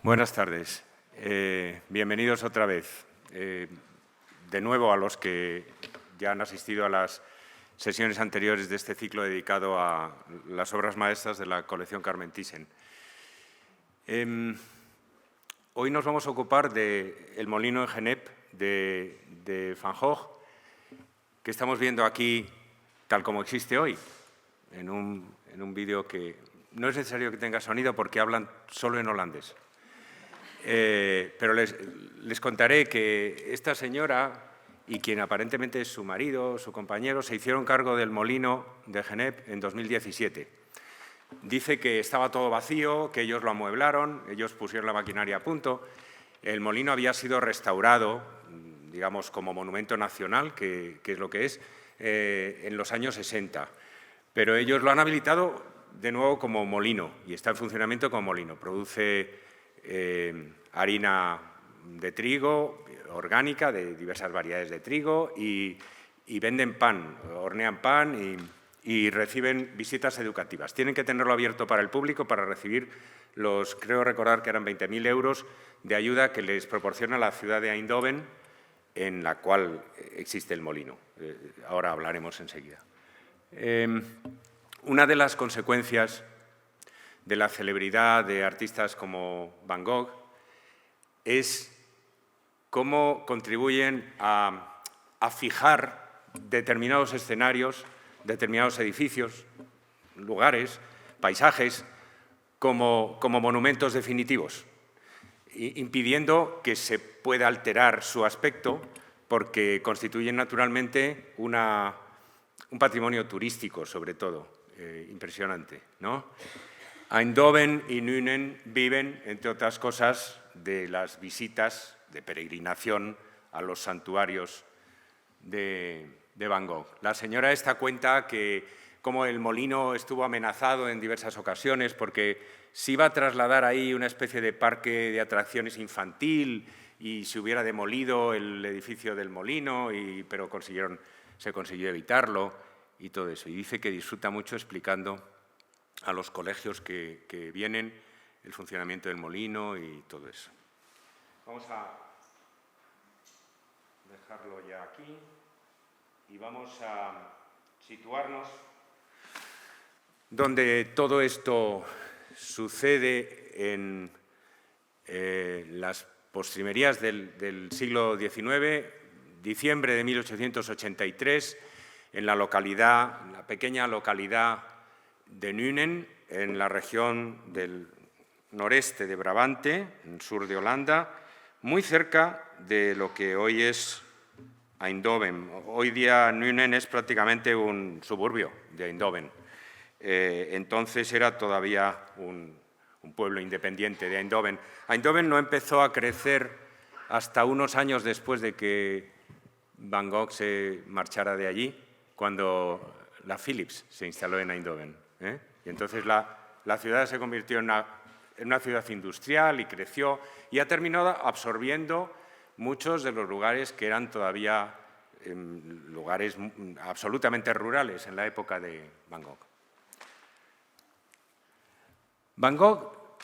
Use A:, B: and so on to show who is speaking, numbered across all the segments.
A: Buenas tardes. Bienvenidos otra vez. De nuevo a los que ya han asistido a las sesiones anteriores de este ciclo dedicado a las obras maestras de la colección Carmen Thyssen. Hoy nos vamos a ocupar del molino en Geneppe de Van Gogh, que estamos viendo aquí tal como existe hoy, en un vídeo que no es necesario que tenga sonido porque hablan solo en holandés. Pero les contaré que esta señora y quien aparentemente es su marido, su compañero, se hicieron cargo del molino de Geneppe en 2017. Dice que estaba todo vacío, que ellos lo amueblaron, ellos pusieron la maquinaria a punto. El molino había sido restaurado, digamos, como monumento nacional, que es lo que es, en los años 60. Pero ellos lo han habilitado de nuevo como molino y está en funcionamiento como molino. Produce harina de trigo orgánica, de diversas variedades de trigo, y venden pan, hornean pan y reciben visitas educativas. Tienen que tenerlo abierto para el público para recibir creo recordar que eran 20.000 euros de ayuda que les proporciona la ciudad de Eindhoven, en la cual existe el molino. Ahora hablaremos enseguida. Una de las consecuencias de la celebridad de artistas como Van Gogh es cómo contribuyen a fijar determinados escenarios, determinados edificios, lugares, paisajes, como monumentos definitivos, impidiendo que se pueda alterar su aspecto porque constituyen naturalmente un patrimonio turístico, sobre todo, impresionante, ¿no? Eindhoven y Nuenen viven, entre otras cosas, de las visitas de peregrinación a los santuarios de Van Gogh. La señora esta cuenta que como el molino estuvo amenazado en diversas ocasiones porque se iba a trasladar ahí una especie de parque de atracciones infantil y se hubiera demolido el edificio del molino, pero se consiguió evitarlo y todo eso. Y dice que disfruta mucho explicando a los colegios que vienen el funcionamiento del molino y todo eso. Vamos a dejarlo ya aquí y vamos a situarnos donde todo esto sucede en las postrimerías del siglo XIX, diciembre de 1883, en la pequeña localidad de Nuenen, en la región del noreste de Brabante, en el sur de Holanda, muy cerca de lo que hoy es Eindhoven. Hoy día Nuenen es prácticamente un suburbio de Eindhoven. Entonces era todavía un pueblo independiente de Eindhoven. Eindhoven no empezó a crecer hasta unos años después de que Van Gogh se marchara de allí, cuando la Philips se instaló en Eindhoven. Y entonces la ciudad se convirtió en una ciudad industrial y creció y ha terminado absorbiendo muchos de los lugares que eran todavía lugares absolutamente rurales en la época de Van Gogh. Van Gogh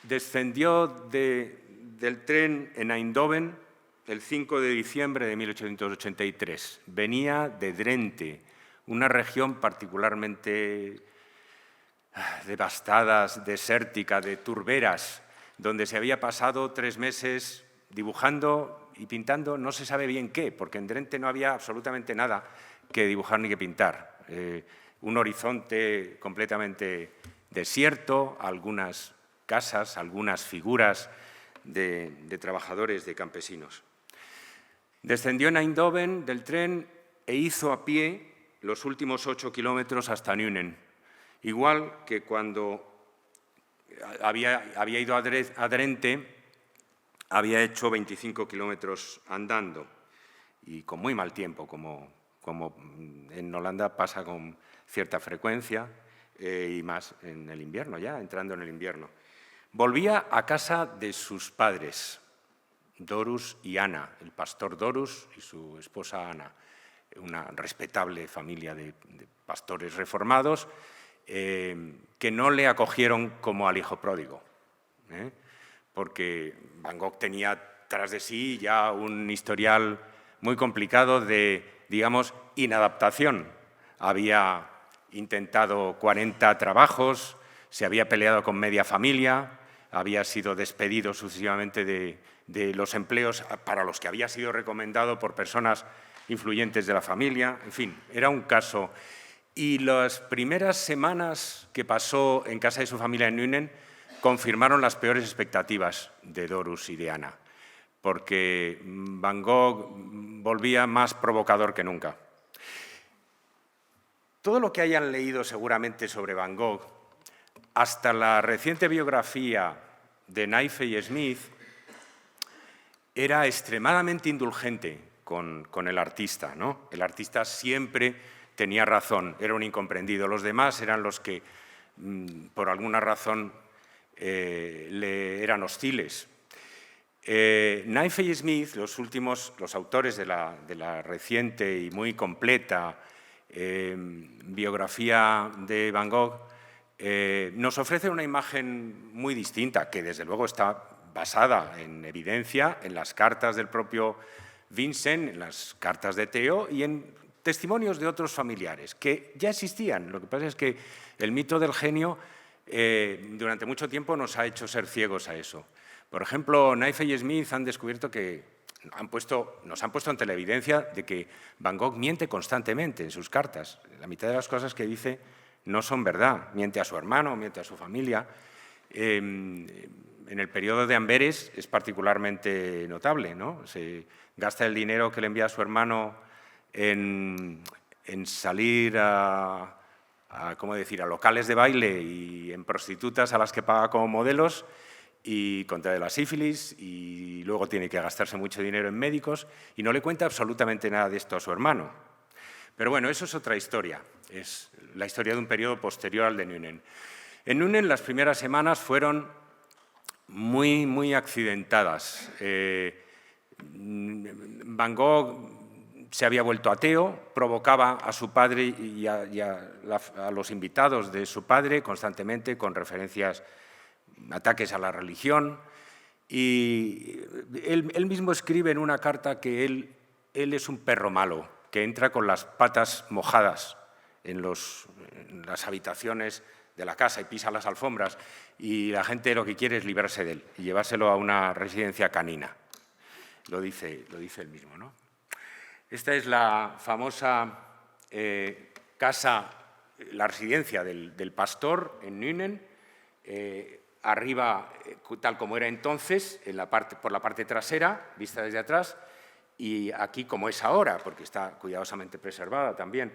A: descendió del tren en Eindhoven el 5 de diciembre de 1883. Venía de Drenthe, una región particularmente devastada, desértica, de turberas, donde se había pasado 3 meses dibujando y pintando, no se sabe bien qué, porque en Drenthe no había absolutamente nada que dibujar ni que pintar. Un horizonte completamente desierto, algunas casas, algunas figuras de trabajadores, de campesinos. Descendió en Eindhoven del tren e hizo a pie los últimos 8 kilómetros hasta Nuenen. Igual que cuando había ido a Drenthe, había hecho 25 kilómetros andando y con muy mal tiempo, como en Holanda pasa con cierta frecuencia y más en el invierno, ya entrando en el invierno. Volvía a casa de sus padres, Dorus y Ana, el pastor Dorus y su esposa Ana, una respetable familia de pastores reformados, que no le acogieron como al hijo pródigo, porque Van Gogh tenía tras de sí ya un historial muy complicado de, digamos, inadaptación. Había intentado 40 trabajos, se había peleado con media familia, había sido despedido sucesivamente de los empleos para los que había sido recomendado por personas influyentes de la familia. En fin, era un caso. Y las primeras semanas que pasó en casa de su familia en Nuenen confirmaron las peores expectativas de Dorus y de Anna, porque Van Gogh volvía más provocador que nunca. Todo lo que hayan leído seguramente sobre Van Gogh, hasta la reciente biografía de Naife y Smith, era extremadamente indulgente con el artista, ¿no? El artista siempre tenía razón, era un incomprendido. Los demás eran los que, por alguna razón, le eran hostiles. Naife y Smith, los autores de la reciente y muy completa biografía de Van Gogh, nos ofrecen una imagen muy distinta, que desde luego está basada en evidencia en las cartas del propio Vincent, en las cartas de Theo y en testimonios de otros familiares que ya existían. Lo que pasa es que el mito del genio durante mucho tiempo nos ha hecho ser ciegos a eso. Por ejemplo, Naife y Smith han descubierto que nos han puesto ante la evidencia de que Van Gogh miente constantemente en sus cartas. La mitad de las cosas que dice no son verdad. Miente a su hermano, miente a su familia. En el periodo de Amberes es particularmente notable, ¿no? Se gasta el dinero que le envía a su hermano en salir ¿cómo decir?, a locales de baile y en prostitutas a las que paga como modelos y contrae la sífilis, y luego tiene que gastarse mucho dinero en médicos y no le cuenta absolutamente nada de esto a su hermano. Pero bueno, eso es otra historia, es la historia de un periodo posterior al de Nuenen. En Nuenen las primeras semanas fueron muy accidentadas. Van Gogh se había vuelto ateo, provocaba a su padre y a los invitados de su padre constantemente con referencias, ataques a la religión, y él mismo escribe en una carta que él es un perro malo, que entra con las patas mojadas en las habitaciones de la casa y pisa las alfombras, y la gente lo que quiere es librarse de él y llevárselo a una residencia canina. Lo dice él mismo, ¿no? Esta es la famosa casa, la residencia del pastor en Nuenen, arriba, tal como era entonces, por la parte trasera, vista desde atrás, y aquí como es ahora, porque está cuidadosamente preservada también.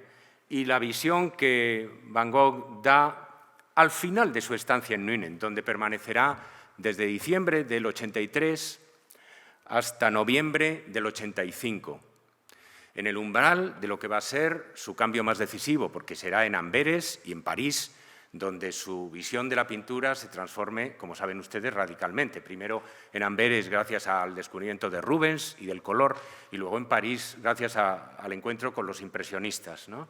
A: Y la visión que Van Gogh da al final de su estancia en Nuenen, donde permanecerá desde diciembre del 83 hasta noviembre del 85, en el umbral de lo que va a ser su cambio más decisivo, porque será en Amberes y en París donde su visión de la pintura se transforme, como saben ustedes, radicalmente. Primero en Amberes gracias al descubrimiento de Rubens y del color, y luego en París gracias al encuentro con los impresionistas, ¿no?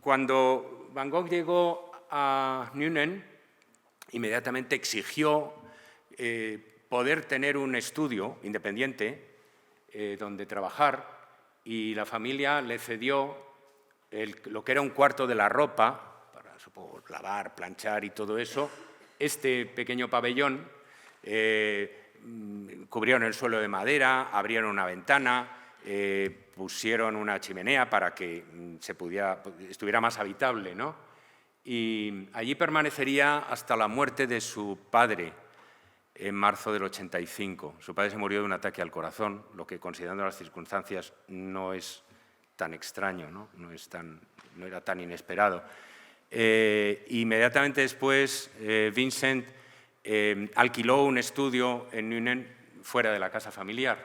A: Cuando Van Gogh llegó a Nuenen, inmediatamente exigió poder tener un estudio independiente donde trabajar, y la familia le cedió lo que era un cuarto de la ropa, para supongo, lavar, planchar y todo eso, este pequeño pabellón. Cubrieron el suelo de madera, abrieron una ventana, pusieron una chimenea para que estuviera más habitable, ¿no? Y allí permanecería hasta la muerte de su padre en marzo del 85. Su padre se murió de un ataque al corazón, lo que, considerando las circunstancias, no es tan extraño, ¿no? No era tan inesperado. Inmediatamente después, Vincent alquiló un estudio en Nuenen fuera de la casa familiar.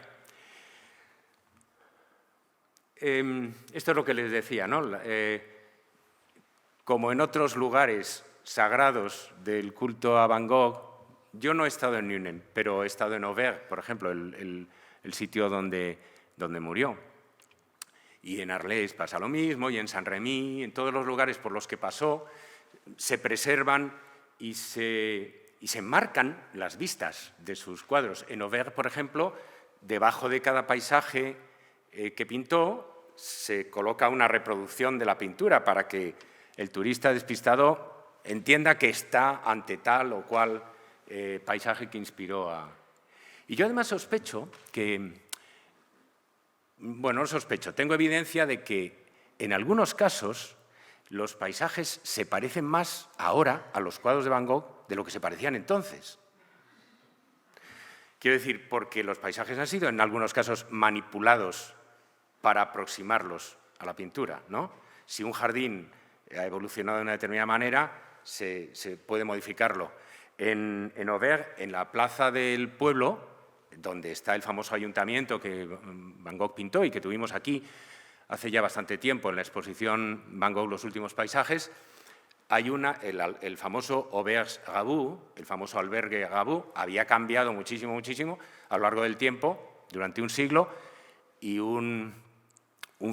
A: Esto es lo que les decía, ¿no? Como en otros lugares sagrados del culto a Van Gogh, yo no he estado en Nuenen, pero he estado en Auvers, por ejemplo, el sitio donde murió. Y en Arles pasa lo mismo, y en Saint-Rémy, en todos los lugares por los que pasó, se preservan y se y se enmarcan las vistas de sus cuadros. En Auvergne, por ejemplo, debajo de cada paisaje que pintó se coloca una reproducción de la pintura para que el turista despistado entienda que está ante tal o cual paisaje que inspiró a... Y yo además sospecho que... Bueno, no sospecho, tengo evidencia de que en algunos casos los paisajes se parecen más ahora a los cuadros de Van Gogh de lo que se parecían entonces. Quiero decir, porque los paisajes han sido en algunos casos manipulados para aproximarlos a la pintura, ¿no? Si un jardín ha evolucionado de una determinada manera, se puede modificarlo. En Auvergne, en la plaza del pueblo, donde está el famoso ayuntamiento que Van Gogh pintó y que tuvimos aquí hace ya bastante tiempo en la exposición Van Gogh, los últimos paisajes, hay el famoso Auberge Rabou, el famoso albergue Rabou, había cambiado muchísimo, muchísimo a lo largo del tiempo, durante un siglo, y un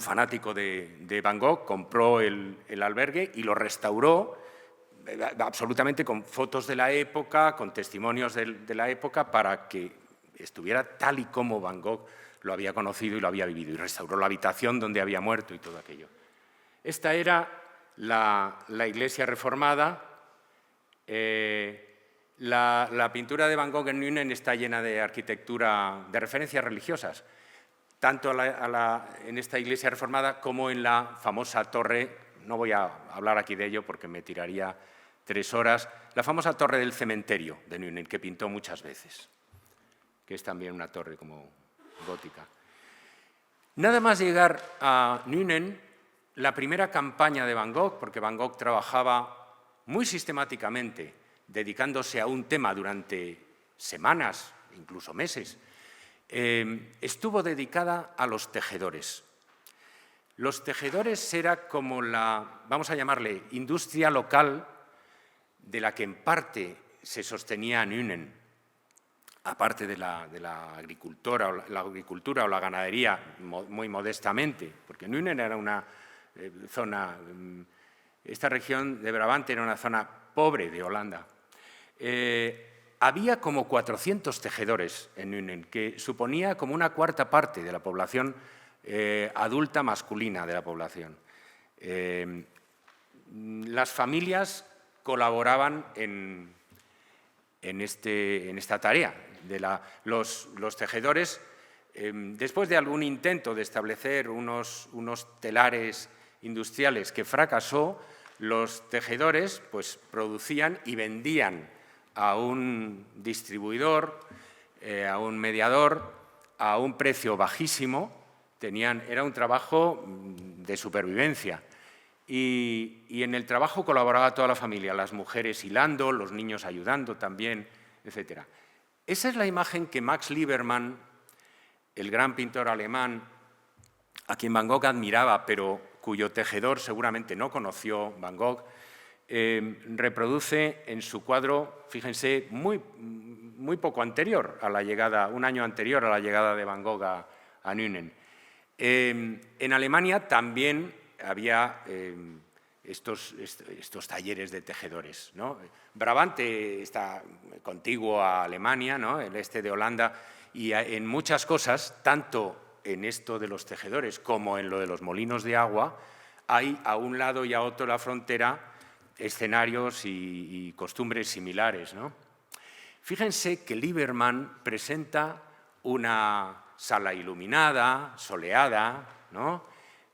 A: fanático de Van Gogh compró el albergue y lo restauró absolutamente con fotos de la época, con testimonios de la época, para que estuviera tal y como Van Gogh lo había conocido y lo había vivido, y restauró la habitación donde había muerto y todo aquello. Esta era la iglesia reformada. La pintura de Van Gogh en Nuenen está llena de arquitectura, de referencias religiosas, tanto en esta iglesia reformada como en la famosa torre. No voy a hablar aquí de ello porque me tiraría 3 horas. La famosa torre del cementerio de Nuenen, que pintó muchas veces, que es también una torre como gótica. Nada más llegar a Nuenen, la primera campaña de Van Gogh, porque Van Gogh trabajaba muy sistemáticamente, dedicándose a un tema durante semanas, incluso meses, estuvo dedicada a los tejedores. Los tejedores era como vamos a llamarle, industria local de la que en parte se sostenía Nuenen, aparte de la agricultura o la ganadería, muy modestamente, porque Nuenen era una zona, esta región de Brabante era una zona pobre de Holanda. Había como 400 tejedores en Nuenen, que suponía como una cuarta parte de la población adulta masculina de la población. Las familias colaboraban en esta tarea. Los tejedores, después de algún intento de establecer unos telares industriales que fracasó, los tejedores pues, producían y vendían a un distribuidor, a un mediador, a un precio bajísimo. Era un trabajo de supervivencia. Y en el trabajo colaboraba toda la familia, las mujeres hilando, los niños ayudando también, etc. Esa es la imagen que Max Liebermann, el gran pintor alemán, a quien Van Gogh admiraba, pero cuyo tejedor seguramente no conoció Van Gogh, reproduce en su cuadro, fíjense, muy poco anterior a la llegada, un año anterior a la llegada de Van Gogh a Nuenen. En Alemania también había estos talleres de tejedores, ¿no? Brabante está contiguo a Alemania, ¿no? El este de Holanda, y en muchas cosas, tanto en esto de los tejedores como en lo de los molinos de agua, hay a un lado y a otro de la frontera escenarios y costumbres similares, ¿no? Fíjense que Liebermann presenta una sala iluminada, soleada, ¿no?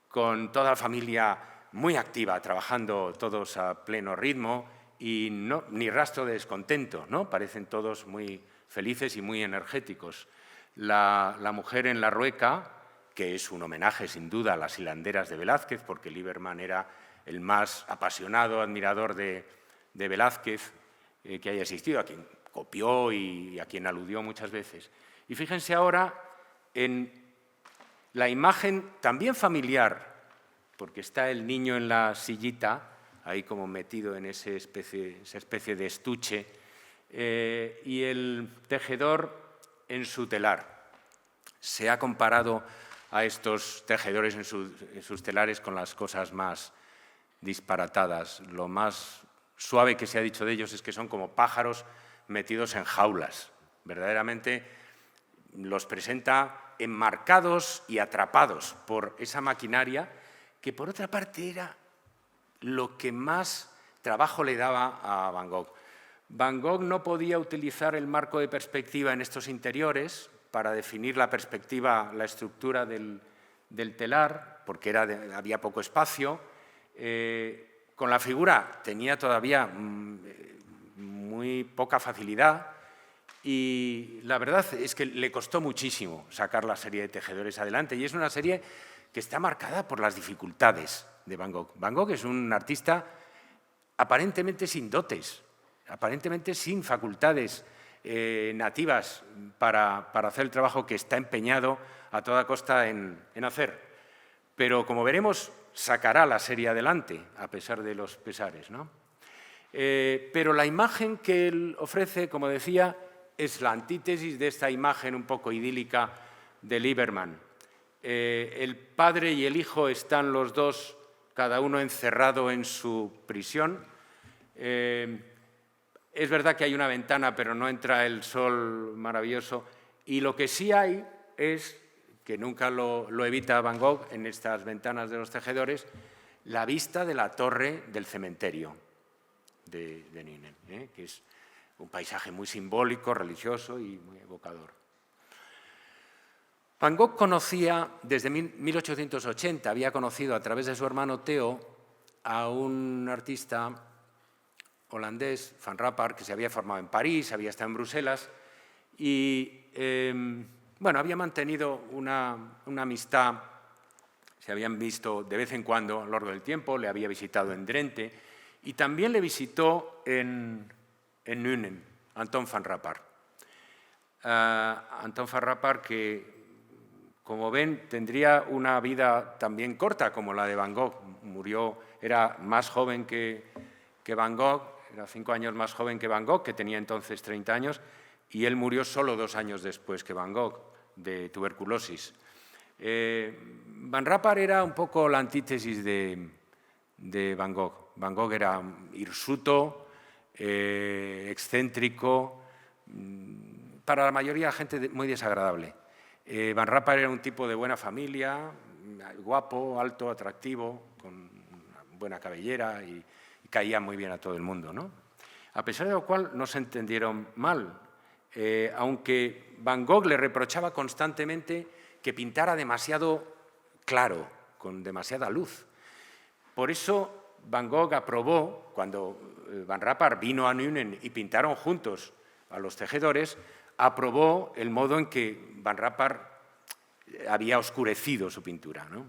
A: Con toda la familia muy activa, trabajando todos a pleno ritmo y ni rastro de descontento, ¿no? Parecen todos muy felices y muy energéticos. La mujer en la rueca, que es un homenaje sin duda a las hilanderas de Velázquez, porque Liebermann era el más apasionado admirador de Velázquez que haya existido, a quien copió y a quien aludió muchas veces. Y fíjense ahora en la imagen también familiar, porque está el niño en la sillita, ahí como metido en esa especie de estuche, y el tejedor en su telar. Se ha comparado a estos tejedores en sus telares con las cosas más disparatadas. Lo más suave que se ha dicho de ellos es que son como pájaros metidos en jaulas. Verdaderamente los presenta enmarcados y atrapados por esa maquinaria que, por otra parte, era lo que más trabajo le daba a Van Gogh. Van Gogh no podía utilizar el marco de perspectiva en estos interiores para definir la perspectiva, la estructura del telar, porque había poco espacio. Con la figura tenía todavía muy poca facilidad y la verdad es que le costó muchísimo sacar la serie de tejedores adelante, y es una serie que está marcada por las dificultades de Van Gogh. Van Gogh es un artista aparentemente sin dotes, aparentemente sin facultades nativas para hacer el trabajo que está empeñado a toda costa en hacer. Pero, como veremos, sacará la serie adelante, a pesar de los pesares, ¿no? Pero la imagen que él ofrece, como decía, es la antítesis de esta imagen un poco idílica de Lieberman. El padre y el hijo están los dos, cada uno encerrado en su prisión. Es verdad que hay una ventana, pero no entra el sol maravilloso. Y lo que sí hay es, que nunca lo evita Van Gogh en estas ventanas de los tejedores, la vista de la torre del cementerio de Nünen, que es un paisaje muy simbólico, religioso y muy evocador. Van Gogh conocía, desde 1880, había conocido a través de su hermano Theo a un artista holandés, Van Rapper, que se había formado en París, había estado en Bruselas y bueno, había mantenido una amistad, se habían visto de vez en cuando a lo largo del tiempo, le había visitado en Drenthe y también le visitó en Nünen, Anton van Rapper. Anton van Rapper, que, como ven, tendría una vida también corta como la de Van Gogh. Murió, era más joven que Van Gogh, era 5 años más joven que Van Gogh, que tenía entonces 30 años, y él murió solo 2 años después que Van Gogh, de tuberculosis. Van Rapper era un poco la antítesis de Van Gogh. Van Gogh era hirsuto, excéntrico, para la mayoría de la gente muy desagradable. Van Rapper era un tipo de buena familia, guapo, alto, atractivo, con buena cabellera y caía muy bien a todo el mundo, ¿no? A pesar de lo cual no se entendieron mal, aunque Van Gogh le reprochaba constantemente que pintara demasiado claro, con demasiada luz. Por eso Van Gogh aprobó, cuando Van Rapper vino a Nünen y pintaron juntos a los tejedores, aprobó el modo en que Van Rapper había oscurecido su pintura, ¿no?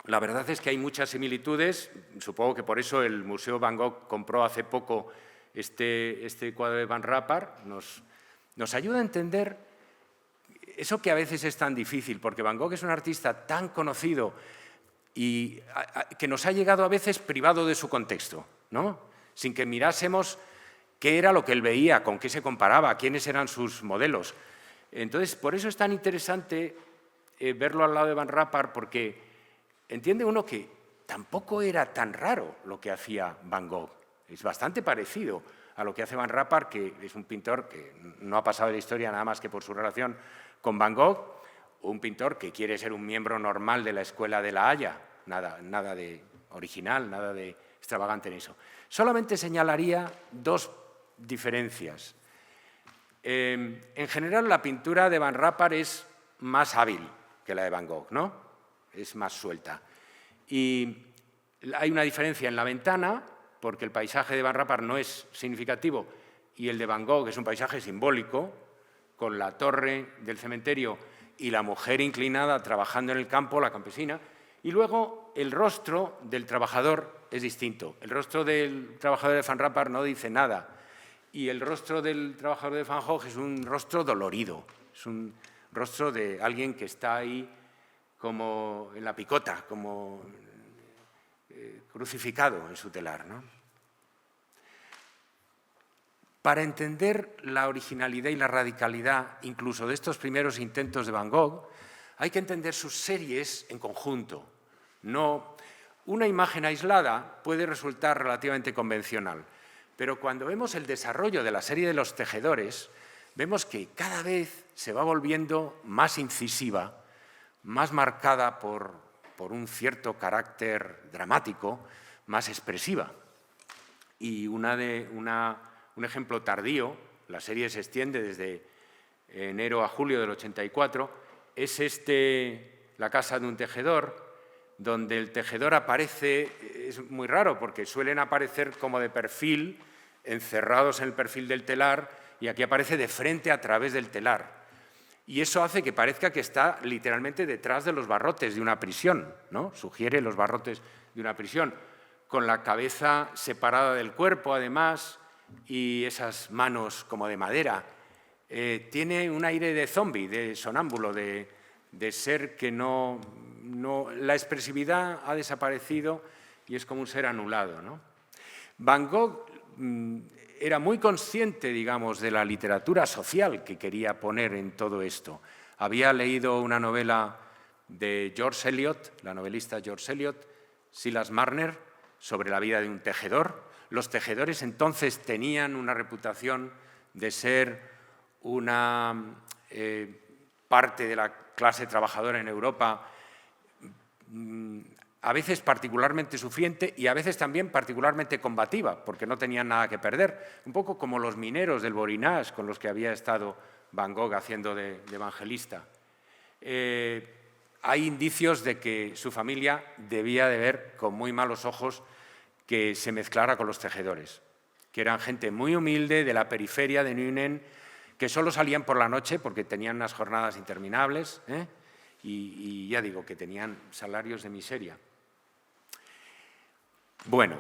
A: La verdad es que hay muchas similitudes, supongo que por eso el Museo Van Gogh compró hace poco este cuadro de Van Rapper, nos ayuda a entender eso que a veces es tan difícil, porque Van Gogh es un artista tan conocido y que nos ha llegado a veces privado de su contexto, ¿no? Sin que mirásemos qué era lo que él veía, con qué se comparaba, quiénes eran sus modelos. Entonces, por eso es tan interesante verlo al lado de Van Rapper, porque entiende uno que tampoco era tan raro lo que hacía Van Gogh. Es bastante parecido a lo que hace Van Rapper, que es un pintor que no ha pasado de la historia nada más que por su relación con Van Gogh, o un pintor que quiere ser un miembro normal de la escuela de La Haya. Nada de original, nada de extravagante en eso. Solamente señalaría 2 diferencias. En general, la pintura de Van Rapper es más hábil que la de Van Gogh, ¿no? Es más suelta. Y hay una diferencia en la ventana, porque el paisaje de Van Rapper no es significativo y el de Van Gogh es un paisaje simbólico, con la torre del cementerio y la mujer inclinada trabajando en el campo, la campesina, y luego el rostro del trabajador es distinto. El rostro del trabajador de Van Rapper no dice nada y el rostro del trabajador de Van Gogh es un rostro dolorido, es un rostro de alguien que está ahí como en la picota, como crucificado en su telar, ¿no? Para entender la originalidad y la radicalidad, incluso de estos primeros intentos de Van Gogh, hay que entender sus series en conjunto. No, una imagen aislada puede resultar relativamente convencional, Pero cuando vemos el desarrollo de la serie de los tejedores, vemos que cada vez se va volviendo más incisiva, más marcada por un cierto carácter dramático, más expresiva. Y un ejemplo tardío, la serie se extiende desde enero a julio del 84, es La casa de un tejedor, donde el tejedor aparece, es muy raro porque suelen aparecer como de perfil, encerrados en el perfil del telar, y aquí aparece de frente a través del telar. Y eso hace que parezca que está literalmente detrás de los barrotes de una prisión, ¿no? Sugiere los barrotes de una prisión, con la cabeza separada del cuerpo, además, y esas manos como de madera. Tiene un aire de zombi, de sonámbulo, de ser que no, la expresividad ha desaparecido y es como un ser anulado, ¿no? Van Gogh era muy consciente, digamos, de la literatura social que quería poner en todo esto. Había leído una novela de George Eliot, la novelista George Eliot, Silas Marner, sobre la vida de un tejedor. Los tejedores entonces tenían una reputación de ser una parte de la clase trabajadora en Europa, a veces particularmente sufriente y a veces también particularmente combativa, porque no tenían nada que perder, un poco como los mineros del Borinage con los que había estado Van Gogh haciendo de evangelista. Hay indicios de que su familia debía de ver con muy malos ojos que se mezclara con los tejedores, que eran gente muy humilde de la periferia de Nuenen, que solo salían por la noche porque tenían unas jornadas interminables, y ya digo, que tenían salarios de miseria. Bueno,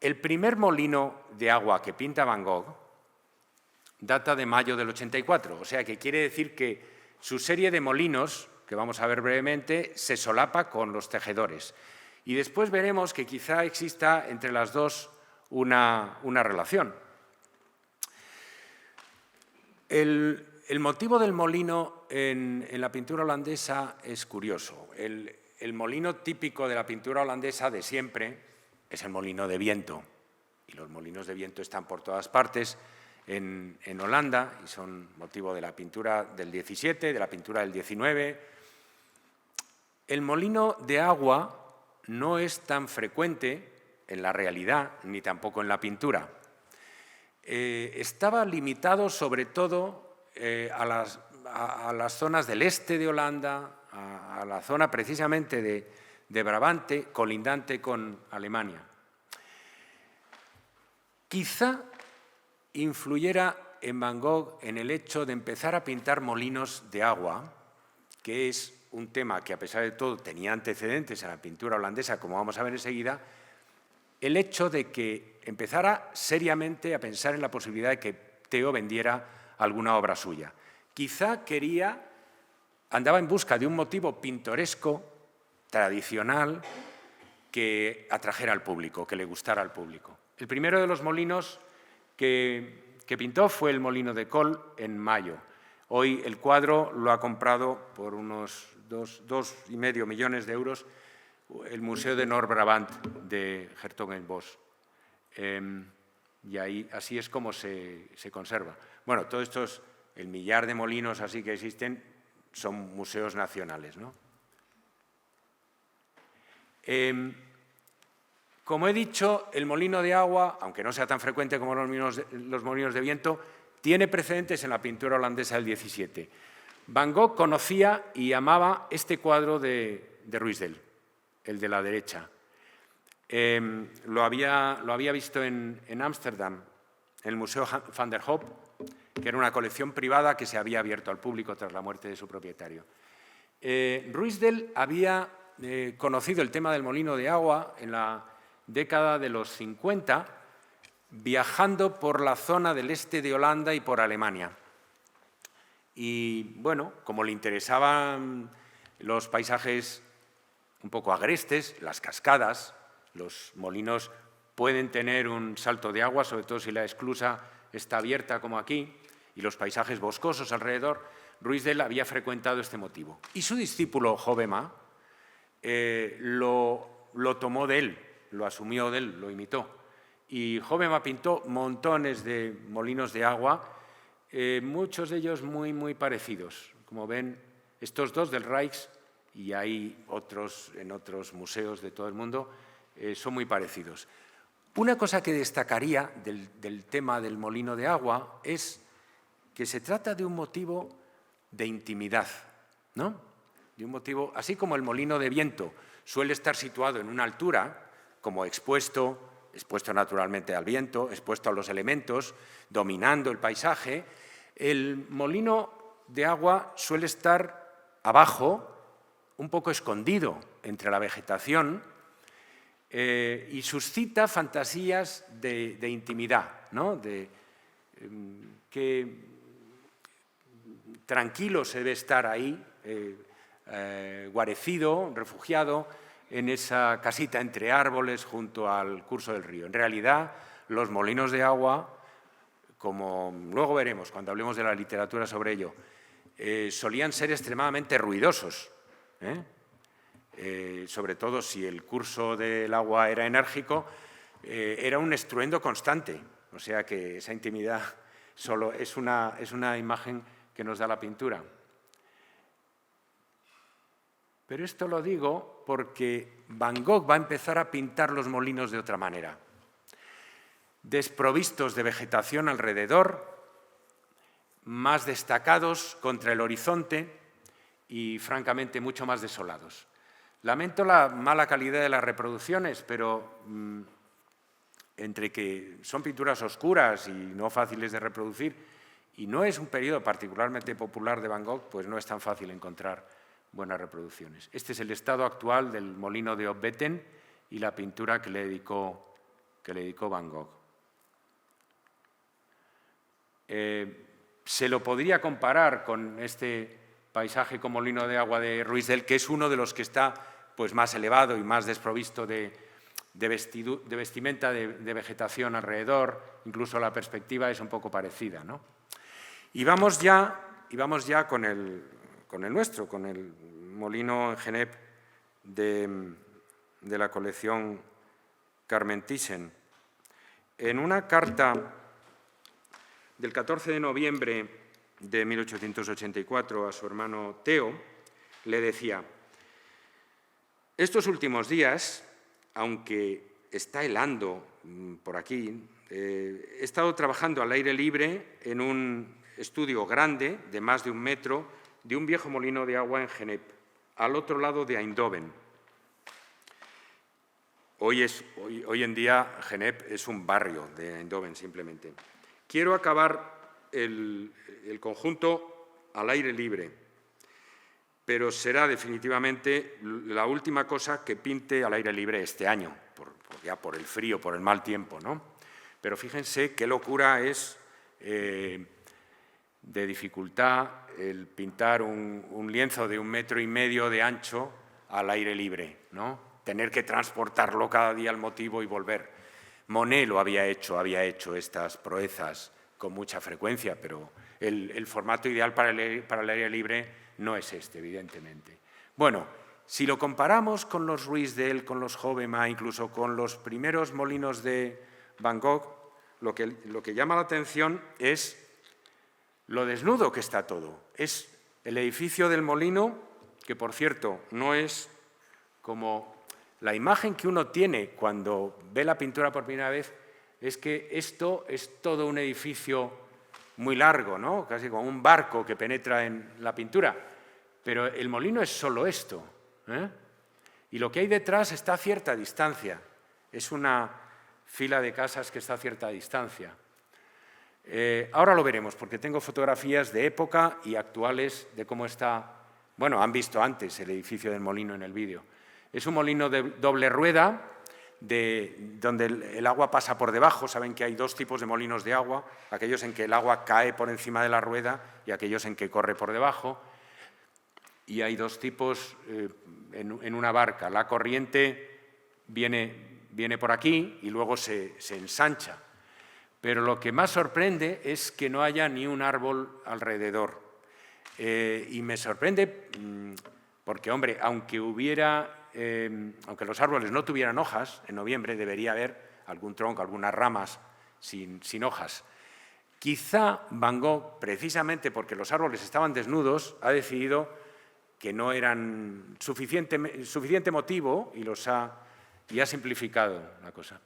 A: el primer molino de agua que pinta Van Gogh data de mayo del 84, o sea que quiere decir que su serie de molinos, que vamos a ver brevemente, se solapa con los tejedores. Y después veremos que quizá exista entre las dos una relación. El motivo del molino en la pintura holandesa es curioso. El molino típico de la pintura holandesa de siempre es el molino de viento. Y los molinos de viento están por todas partes en Holanda y son motivo de la pintura del 17, de la pintura del 19. El molino de agua no es tan frecuente en la realidad ni tampoco en la pintura. Estaba limitado sobre todo a las zonas del este de Holanda, a la zona precisamente de Brabante, colindante con Alemania. Quizá influyera en Van Gogh en el hecho de empezar a pintar molinos de agua, que es un tema que a pesar de todo tenía antecedentes en la pintura holandesa, como vamos a ver enseguida, el hecho de que empezara seriamente a pensar en la posibilidad de que Theo vendiera alguna obra suya. Quizá andaba en busca de un motivo pintoresco, tradicional, que atrajera al público, que le gustara al público. El primero de los molinos que pintó fue el molino de Col en Mayo. Hoy el cuadro lo ha comprado por unos 2,5 millones de euros el Museo de Noord-Brabant de Hertogenbosch. Y así es como se conserva. Bueno, todos estos, el millar de molinos así que existen, son museos nacionales, ¿no? Como he dicho, el molino de agua, aunque no sea tan frecuente como los molinos de viento, tiene precedentes en la pintura holandesa del 17. Van Gogh conocía y amaba este cuadro de Ruysdael, el de la derecha. Lo había visto en Ámsterdam, en el Museo van der Hoop, que era una colección privada que se había abierto al público tras la muerte de su propietario. Ruysdael había conocido el tema del molino de agua en la década de los 50, viajando por la zona del este de Holanda y por Alemania. Y, bueno, como le interesaban los paisajes un poco agrestes, las cascadas, los molinos pueden tener un salto de agua, sobre todo si la esclusa está abierta como aquí, y los paisajes boscosos alrededor, Ruysdael había frecuentado este motivo. Y su discípulo Hobbema lo tomó de él. lo asumió de él, lo imitó. Y Hobbema pintó montones de molinos de agua, muchos de ellos muy, muy parecidos. Como ven, estos dos del Rijks, y hay otros en otros museos de todo el mundo, son muy parecidos. Una cosa que destacaría del tema del molino de agua es que se trata de un motivo de intimidad, ¿no? De un motivo, así como el molino de viento suele estar situado en una altura, como expuesto naturalmente al viento, expuesto a los elementos, dominando el paisaje, el molino de agua suele estar abajo, un poco escondido entre la vegetación, y suscita fantasías de intimidad, ¿no? Que tranquilo se debe estar ahí, guarecido, refugiado en esa casita entre árboles junto al curso del río. En realidad, los molinos de agua, como luego veremos cuando hablemos de la literatura sobre ello, solían ser extremadamente ruidosos, sobre todo si el curso del agua era enérgico, era un estruendo constante. O sea que esa intimidad solo es una imagen que nos da la pintura. Pero esto lo digo porque Van Gogh va a empezar a pintar los molinos de otra manera. Desprovistos de vegetación alrededor, más destacados contra el horizonte y, francamente, mucho más desolados. Lamento la mala calidad de las reproducciones, pero entre que son pinturas oscuras y no fáciles de reproducir, y no es un periodo particularmente popular de Van Gogh, pues no es tan fácil encontrar buenas reproducciones. Este es el estado actual del molino de Hobbetten y la pintura que le dedicó Van Gogh. Se lo podría comparar con este paisaje con molino de agua de Ruysdael, que es uno de los que está pues, más elevado y más desprovisto de vestimenta, de vegetación alrededor. Incluso la perspectiva es un poco parecida, ¿no? Y vamos ya con el nuestro, con el molino en Genep de la colección Carmen Thyssen. En una carta del 14 de noviembre de 1884 a su hermano Theo, le decía: estos últimos días, aunque está helando por aquí, he estado trabajando al aire libre en un estudio grande de más de 1 metro de un viejo molino de agua en Genep, al otro lado de Eindhoven. Hoy en día Genep es un barrio de Eindhoven simplemente. Quiero acabar el conjunto al aire libre, pero será definitivamente la última cosa que pinte al aire libre este año, ya por el frío, por el mal tiempo, ¿no? Pero fíjense qué locura es de dificultad el pintar un lienzo de 1,5 metros de ancho al aire libre, ¿no? Tener que transportarlo cada día al motivo y volver. Monet lo había hecho estas proezas con mucha frecuencia, pero el formato ideal para el aire libre no es este, evidentemente. Bueno, si lo comparamos con los Ruysdael, con los Hobbema, incluso con los primeros molinos de Van Gogh, lo que llama la atención es lo desnudo que está todo. Es el edificio del molino, que por cierto no es como la imagen que uno tiene cuando ve la pintura por primera vez, es que esto es todo un edificio muy largo, ¿no? Casi como un barco que penetra en la pintura. Pero el molino es solo esto, ¿eh? Y lo que hay detrás está a cierta distancia. Es una fila de casas que está a cierta distancia. Ahora lo veremos, porque tengo fotografías de época y actuales de cómo está. Bueno, han visto antes el edificio del molino en el vídeo. Es un molino de doble rueda, donde el agua pasa por debajo. Saben que hay 2 tipos de molinos de agua, aquellos en que el agua cae por encima de la rueda y aquellos en que corre por debajo. Y hay 2 tipos en una barca. La corriente viene por aquí y luego se ensancha. Pero lo que más sorprende es que no haya ni un árbol alrededor. Y me sorprende porque, hombre, aunque hubiera aunque los árboles no tuvieran hojas, en noviembre debería haber algún tronco, algunas ramas sin hojas. Quizá Van Gogh, precisamente porque los árboles estaban desnudos, ha decidido que no eran suficiente motivo y ha simplificado la cosa.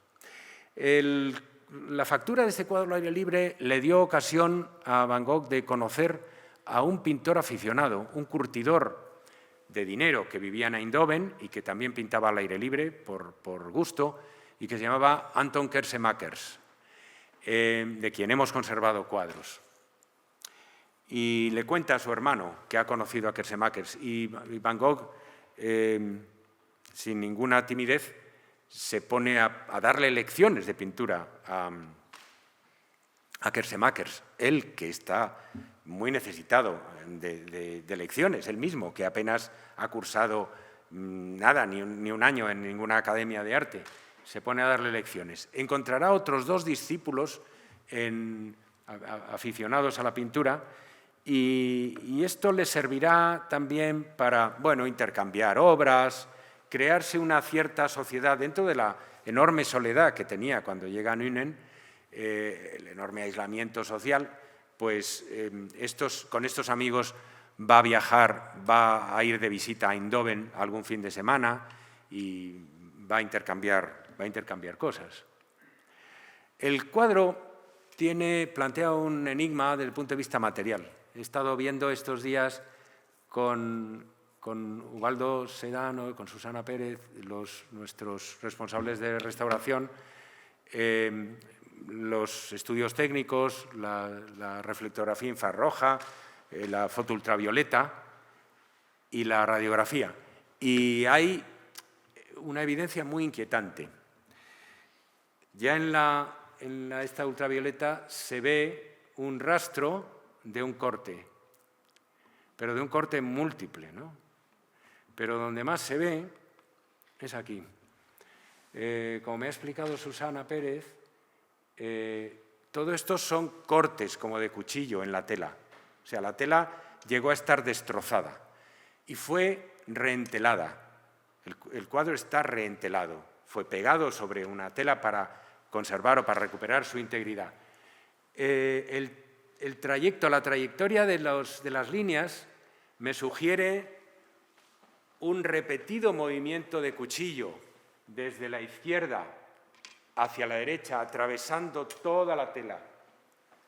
A: La factura de este cuadro al aire libre le dio ocasión a Van Gogh de conocer a un pintor aficionado, un curtidor de dinero que vivía en Eindhoven y que también pintaba al aire libre por gusto y que se llamaba Anton Kersemakers, de quien hemos conservado cuadros. Y le cuenta a su hermano que ha conocido a Kersemakers y Van Gogh, sin ninguna timidez, se pone a darle lecciones de pintura a Kersemakers, él que está muy necesitado de lecciones, él mismo, que apenas ha cursado nada, ni un año en ninguna academia de arte, se pone a darle lecciones. Encontrará otros 2 discípulos aficionados a la pintura y esto le servirá también para, bueno, intercambiar obras, crearse una cierta sociedad dentro de la enorme soledad que tenía cuando llega a Nuenen, el enorme aislamiento social, pues con estos amigos va a viajar, va a ir de visita a Eindhoven algún fin de semana y va a intercambiar cosas. El cuadro plantea un enigma desde el punto de vista material. He estado viendo estos días con Ubaldo Sedano y con Susana Pérez, nuestros responsables de restauración, los estudios técnicos, la reflectografía infrarroja, la foto ultravioleta y la radiografía. Y hay una evidencia muy inquietante. Ya en esta ultravioleta se ve un rastro de un corte, pero de un corte múltiple, ¿no? Pero donde más se ve es aquí. Como me ha explicado Susana Pérez, todo esto son cortes como de cuchillo en la tela. O sea, la tela llegó a estar destrozada y fue reentelada. El cuadro está reentelado. Fue pegado sobre una tela para conservar o para recuperar su integridad. La trayectoria de las líneas me sugiere un repetido movimiento de cuchillo desde la izquierda hacia la derecha, atravesando toda la tela,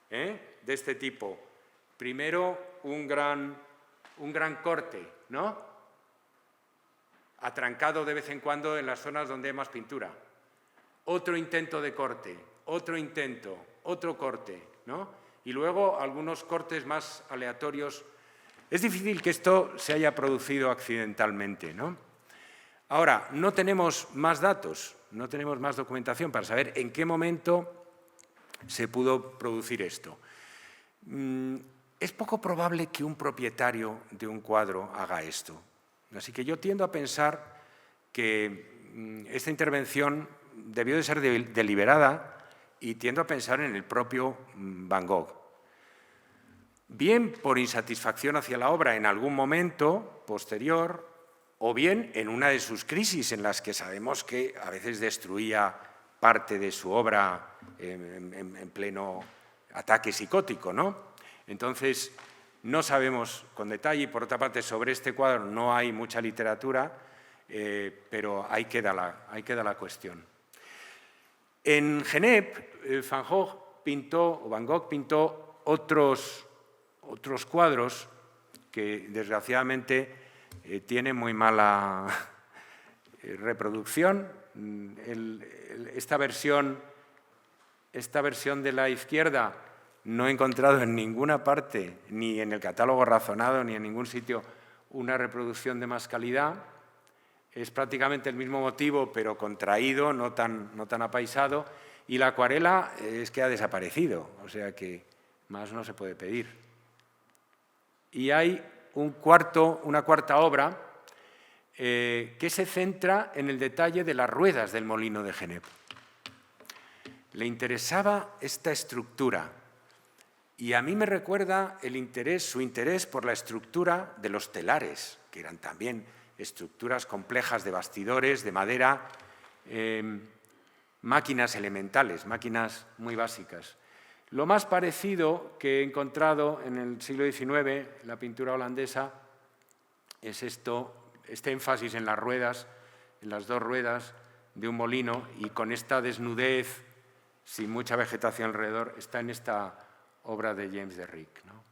A: de este tipo. Primero, un gran corte, ¿no? Atrancado de vez en cuando en las zonas donde hay más pintura. Otro intento de corte, otro intento, otro corte, ¿no? Y luego algunos cortes más aleatorios. Es difícil que esto se haya producido accidentalmente, ¿no? Ahora, no tenemos más datos, no tenemos más documentación para saber en qué momento se pudo producir esto. Es poco probable que un propietario de un cuadro haga esto. Así que yo tiendo a pensar que esta intervención debió de ser deliberada y tiendo a pensar en el propio Van Gogh. Bien por insatisfacción hacia la obra en algún momento posterior, o bien en una de sus crisis en las que sabemos que a veces destruía parte de su obra en pleno ataque psicótico, ¿no? Entonces, no sabemos con detalle y, por otra parte, sobre este cuadro no hay mucha literatura, pero ahí queda la cuestión. En Geneppe, Van Gogh pintó otros cuadros que, desgraciadamente, tienen muy mala reproducción. Esta versión de la izquierda no he encontrado en ninguna parte, ni en el catálogo razonado, ni en ningún sitio, una reproducción de más calidad. Es prácticamente el mismo motivo, pero contraído, no tan apaisado. Y la acuarela es que ha desaparecido, o sea que más no se puede pedir. Y hay una cuarta obra que se centra en el detalle de las ruedas del molino de Geneppe. Le interesaba esta estructura y a mí me recuerda su interés por la estructura de los telares, que eran también estructuras complejas de bastidores, de madera, máquinas elementales, máquinas muy básicas. Lo más parecido que he encontrado en el siglo XIX, la pintura holandesa, es este énfasis en las ruedas, en las dos ruedas de un molino, y con esta desnudez, sin mucha vegetación alrededor, está en esta obra de James de Ricq, ¿no?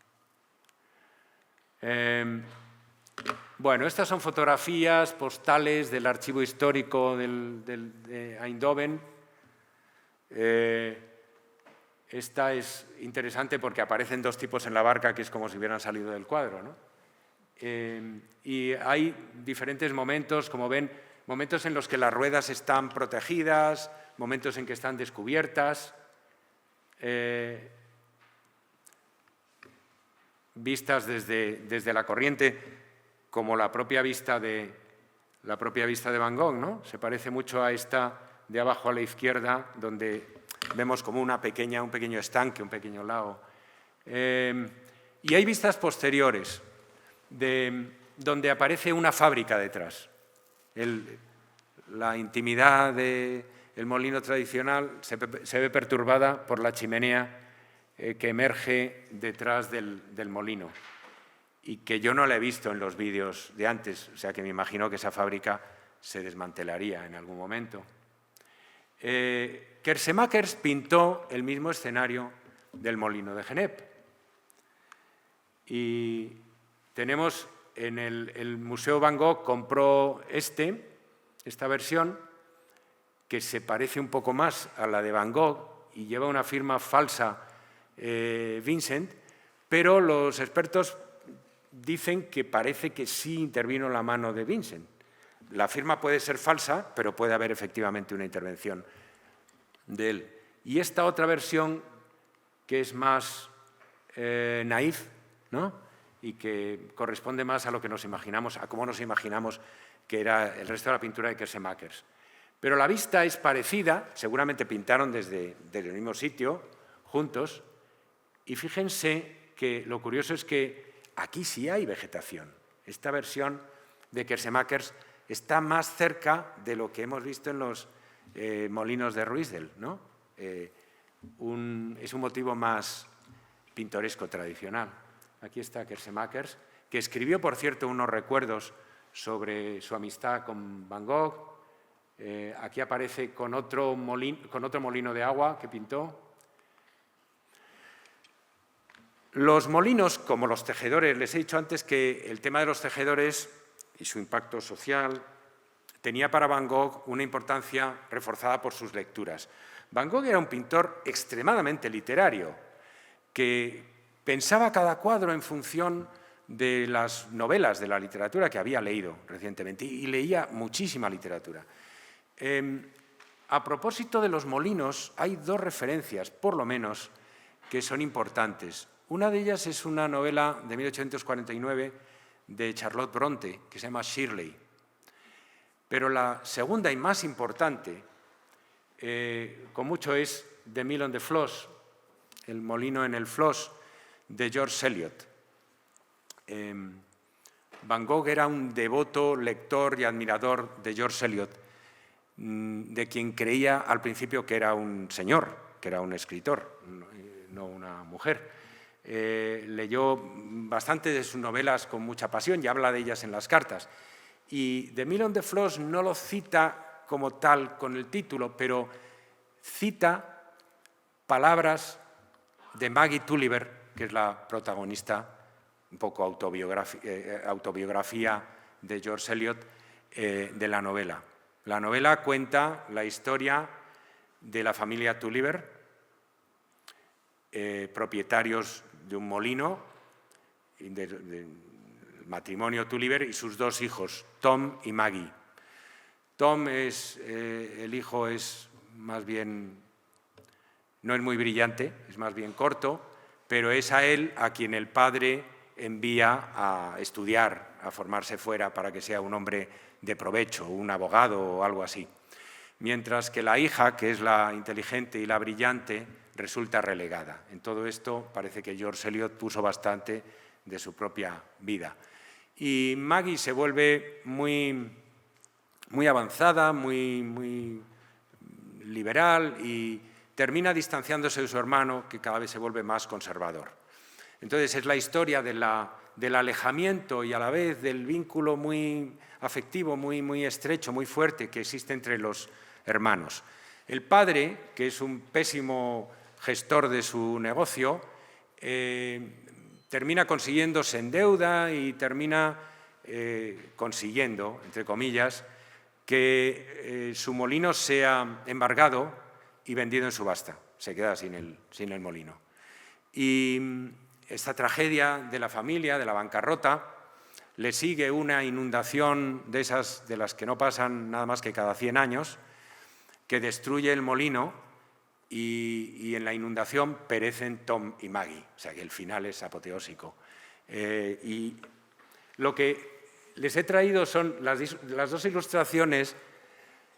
A: Bueno, estas son fotografías postales del archivo histórico de Eindhoven. Esta es interesante porque aparecen dos tipos en la barca, que es como si hubieran salido del cuadro, ¿no? Y hay diferentes momentos, como ven, momentos en los que las ruedas están protegidas, momentos en que están descubiertas, vistas desde la corriente, como la propia vista de Van Gogh, ¿no? Se parece mucho a esta de abajo a la izquierda, donde vemos como un pequeño estanque, un pequeño lago. Y hay vistas posteriores, donde aparece una fábrica detrás. La intimidad del molino tradicional se ve perturbada por la chimenea que emerge detrás del molino, y que yo no la he visto en los vídeos de antes, o sea que me imagino que esa fábrica se desmantelaría en algún momento. Kersemackers pintó el mismo escenario del molino de Genep. Y tenemos en el Museo Van Gogh, compró esta versión, que se parece un poco más a la de Van Gogh y lleva una firma falsa, Vincent, pero los expertos dicen que parece que sí intervino la mano de Vincent. La firma puede ser falsa, pero puede haber efectivamente una intervención de él. Y esta otra versión, que es más naif, ¿no? Y que corresponde más a lo que nos imaginamos, a cómo nos imaginamos que era el resto de la pintura de Kersemackers. Pero la vista es parecida, seguramente pintaron desde el mismo sitio, juntos, y fíjense que lo curioso es que aquí sí hay vegetación. Esta versión de Kersemackers está más cerca de lo que hemos visto en los molinos de Ruisdael, ¿no? Es un motivo más pintoresco tradicional. Aquí está Kersemackers, que escribió, por cierto, unos recuerdos sobre su amistad con Van Gogh. Aquí aparece con otro molino de agua que pintó. Los molinos, como los tejedores, les he dicho antes que el tema de los tejedores y su impacto social tenía para Van Gogh una importancia reforzada por sus lecturas. Van Gogh era un pintor extremadamente literario, que pensaba cada cuadro en función de las novelas de la literatura que había leído recientemente, y leía muchísima literatura. A propósito de los molinos, hay dos referencias, por lo menos, que son importantes. Una de ellas es una novela de 1849 de Charlotte Bronte, que se llama Shirley. Pero la segunda y más importante, con mucho, es The Mill on the Floss, El molino en el Floss, de George Eliot. Van Gogh era un devoto lector y admirador de George Eliot, de quien creía al principio que era un señor, que era un escritor, no una mujer. Leyó bastante de sus novelas con mucha pasión y habla de ellas en las cartas. Y The Mill on the Floss no lo cita como tal con el título, pero cita palabras de Maggie Tulliver, que es la protagonista, un poco autobiografía de George Eliot, de la novela. La novela cuenta la historia de la familia Tulliver, propietarios de un molino, del matrimonio Tulliver, y sus dos hijos, Tom y Maggie. Tom el hijo es más bien, no es muy brillante, es más bien corto, pero es a él a quien el padre envía a estudiar, a formarse fuera para que sea un hombre de provecho, un abogado o algo así. Mientras que la hija, que es la inteligente y la brillante, resulta relegada. En todo esto parece que George Eliot puso bastante de su propia vida. Y Maggie se vuelve muy avanzada, muy liberal y termina distanciándose de su hermano, que cada vez se vuelve más conservador. Entonces es la historia del alejamiento y a la vez del vínculo muy afectivo, muy estrecho, muy fuerte que existe entre los hermanos. El padre, que es un pésimo gestor de su negocio, termina consiguiendo, se endeuda y termina consiguiendo, entre comillas, que su molino sea embargado y vendido en subasta. Se queda sin el molino. Y esta tragedia de la familia, de la bancarrota, le sigue una inundación de esas de las que no pasan nada más que cada 100 años, que destruye el molino y en la inundación perecen Tom y Maggie. O sea que el final es apoteósico. Y lo que les he traído son las dos ilustraciones.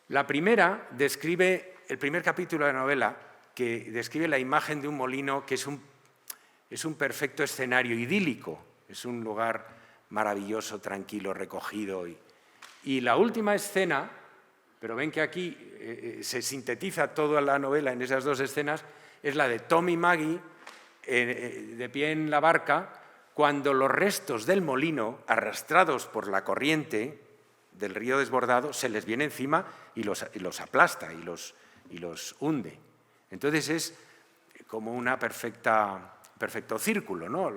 A: La primera describe el primer capítulo de la novela, que describe la imagen de un molino que es un perfecto escenario idílico, es un lugar maravilloso, tranquilo, recogido. Y la última escena, pero ven que aquí se sintetiza toda la novela en esas dos escenas, es la de Tom y Maggie de pie en la barca, cuando los restos del molino, arrastrados por la corriente del río desbordado, se les viene encima y los aplasta y los hunde. Entonces es como una perfecto círculo, ¿no?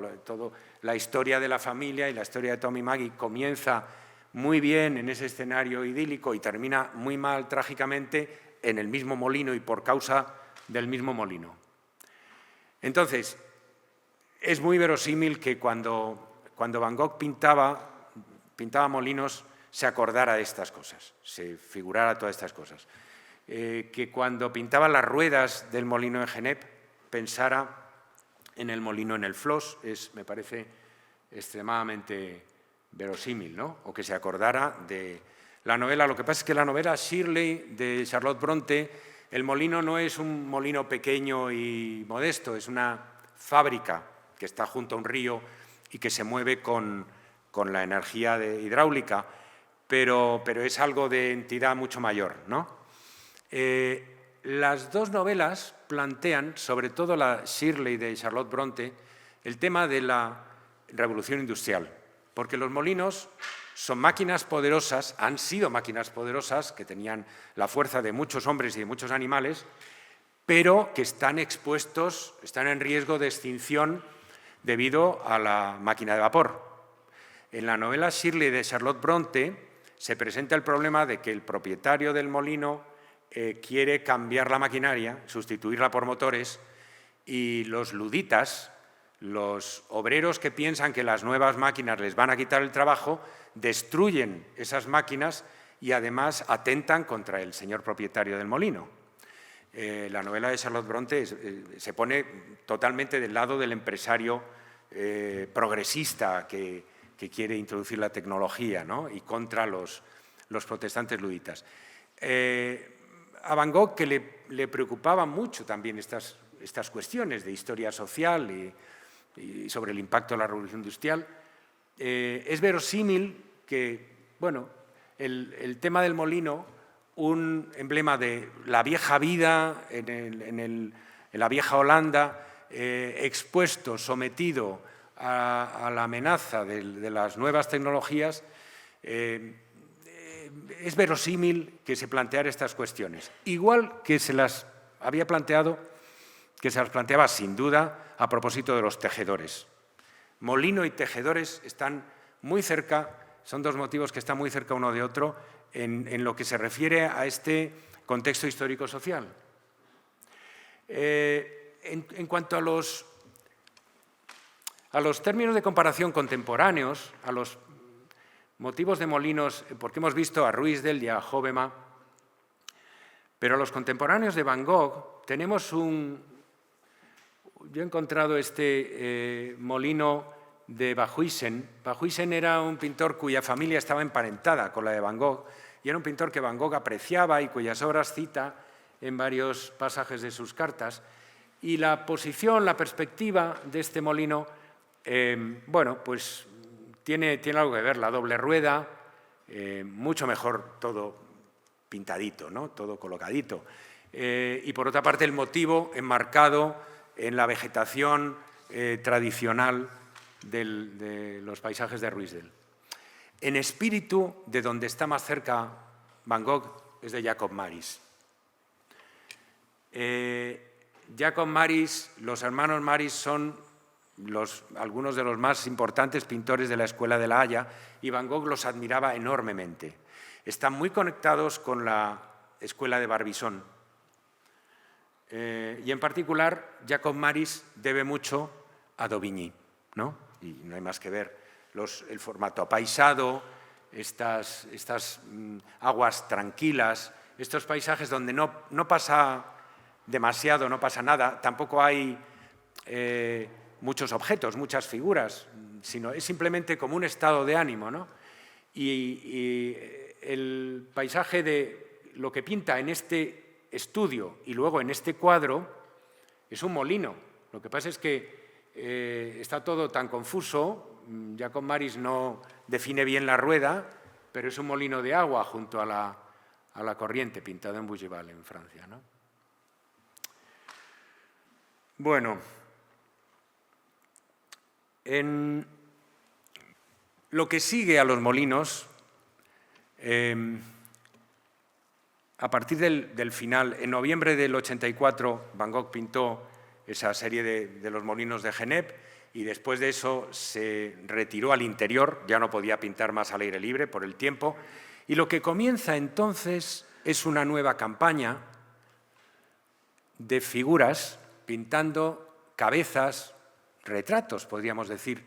A: La historia de la familia y la historia de Tom y Maggie comienza muy bien en ese escenario idílico y termina muy mal, trágicamente, en el mismo molino y por causa del mismo molino. Entonces, es muy verosímil que cuando Van Gogh pintaba molinos, se acordara de estas cosas, se figurara todas estas cosas. Que cuando pintaba las ruedas del molino de Geneppe, pensara en el molino en el Flos, me parece extremadamente verosímil, ¿no? O que se acordara de la novela. Lo que pasa es que la novela Shirley de Charlotte Brontë, el molino no es un molino pequeño y modesto, es una fábrica que está junto a un río y que se mueve con la energía hidráulica, pero es algo de entidad mucho mayor, ¿no? Las dos novelas plantean, sobre todo la Shirley de Charlotte Brontë, el tema de la revolución industrial, porque los molinos son máquinas poderosas, han sido máquinas poderosas que tenían la fuerza de muchos hombres y de muchos animales, pero que están expuestos, están en riesgo de extinción debido a la máquina de vapor. En la novela Shirley de Charlotte Brontë se presenta el problema de que el propietario del molino quiere cambiar la maquinaria, sustituirla por motores, y los luditas, los obreros que piensan que las nuevas máquinas les van a quitar el trabajo, destruyen esas máquinas y además atentan contra el señor propietario del molino. La novela de Charlotte Brontë se pone totalmente del lado del empresario progresista que quiere introducir la tecnología, ¿no? Y contra los protestantes luditas. A Van Gogh, que le preocupaban mucho también estas cuestiones de historia social y sobre el impacto de la revolución industrial, es verosímil que, bueno, el tema del molino, un emblema de la vieja vida en la vieja Holanda, expuesto, sometido a la amenaza de las nuevas tecnologías, es verosímil que se planteara estas cuestiones. Igual que se las planteaba sin duda a propósito de los tejedores. Molino y tejedores están muy cerca, son dos motivos que están muy cerca uno de otro en lo que se refiere a este contexto histórico-social. En cuanto a los términos de comparación contemporáneos, a los motivos de molinos, porque hemos visto a Ruysdael y a Hobbema, pero a los contemporáneos de Van Gogh tenemos yo he encontrado este molino de Bahuisen. Bahuisen era un pintor cuya familia estaba emparentada con la de Van Gogh y era un pintor que Van Gogh apreciaba y cuyas obras cita en varios pasajes de sus cartas. Y la posición, la perspectiva de este molino, bueno, pues tiene algo que ver, la doble rueda, mucho mejor todo pintadito, ¿no? Todo colocadito. Y por otra parte el motivo enmarcado en la vegetación tradicional de los paisajes de Ruisdael. En espíritu, de donde está más cerca Van Gogh es de Jacob Maris. Jacob Maris, los hermanos Maris son algunos de los más importantes pintores de la Escuela de La Haya y Van Gogh los admiraba enormemente. Están muy conectados con la Escuela de Barbizon. Y en particular, Jacob Maris debe mucho a Daubigny, ¿no? Y no hay más que ver el formato apaisado, estas aguas tranquilas, estos paisajes donde no pasa demasiado, no pasa nada, tampoco hay muchos objetos, muchas figuras, sino es simplemente como un estado de ánimo, ¿no? Y el paisaje de lo que pinta en este estudio y luego en este cuadro es un molino. Lo que pasa es que está todo tan confuso. Jacob Maris no define bien la rueda, pero es un molino de agua junto a la corriente, pintado en Bougival, en Francia, ¿no? Bueno, en lo que sigue a los molinos, a partir del final, en noviembre del 84, Van Gogh pintó esa serie de los molinos de Geneppe y después de eso se retiró al interior, ya no podía pintar más al aire libre por el tiempo, y lo que comienza entonces es una nueva campaña de figuras pintando cabezas, retratos, podríamos decir,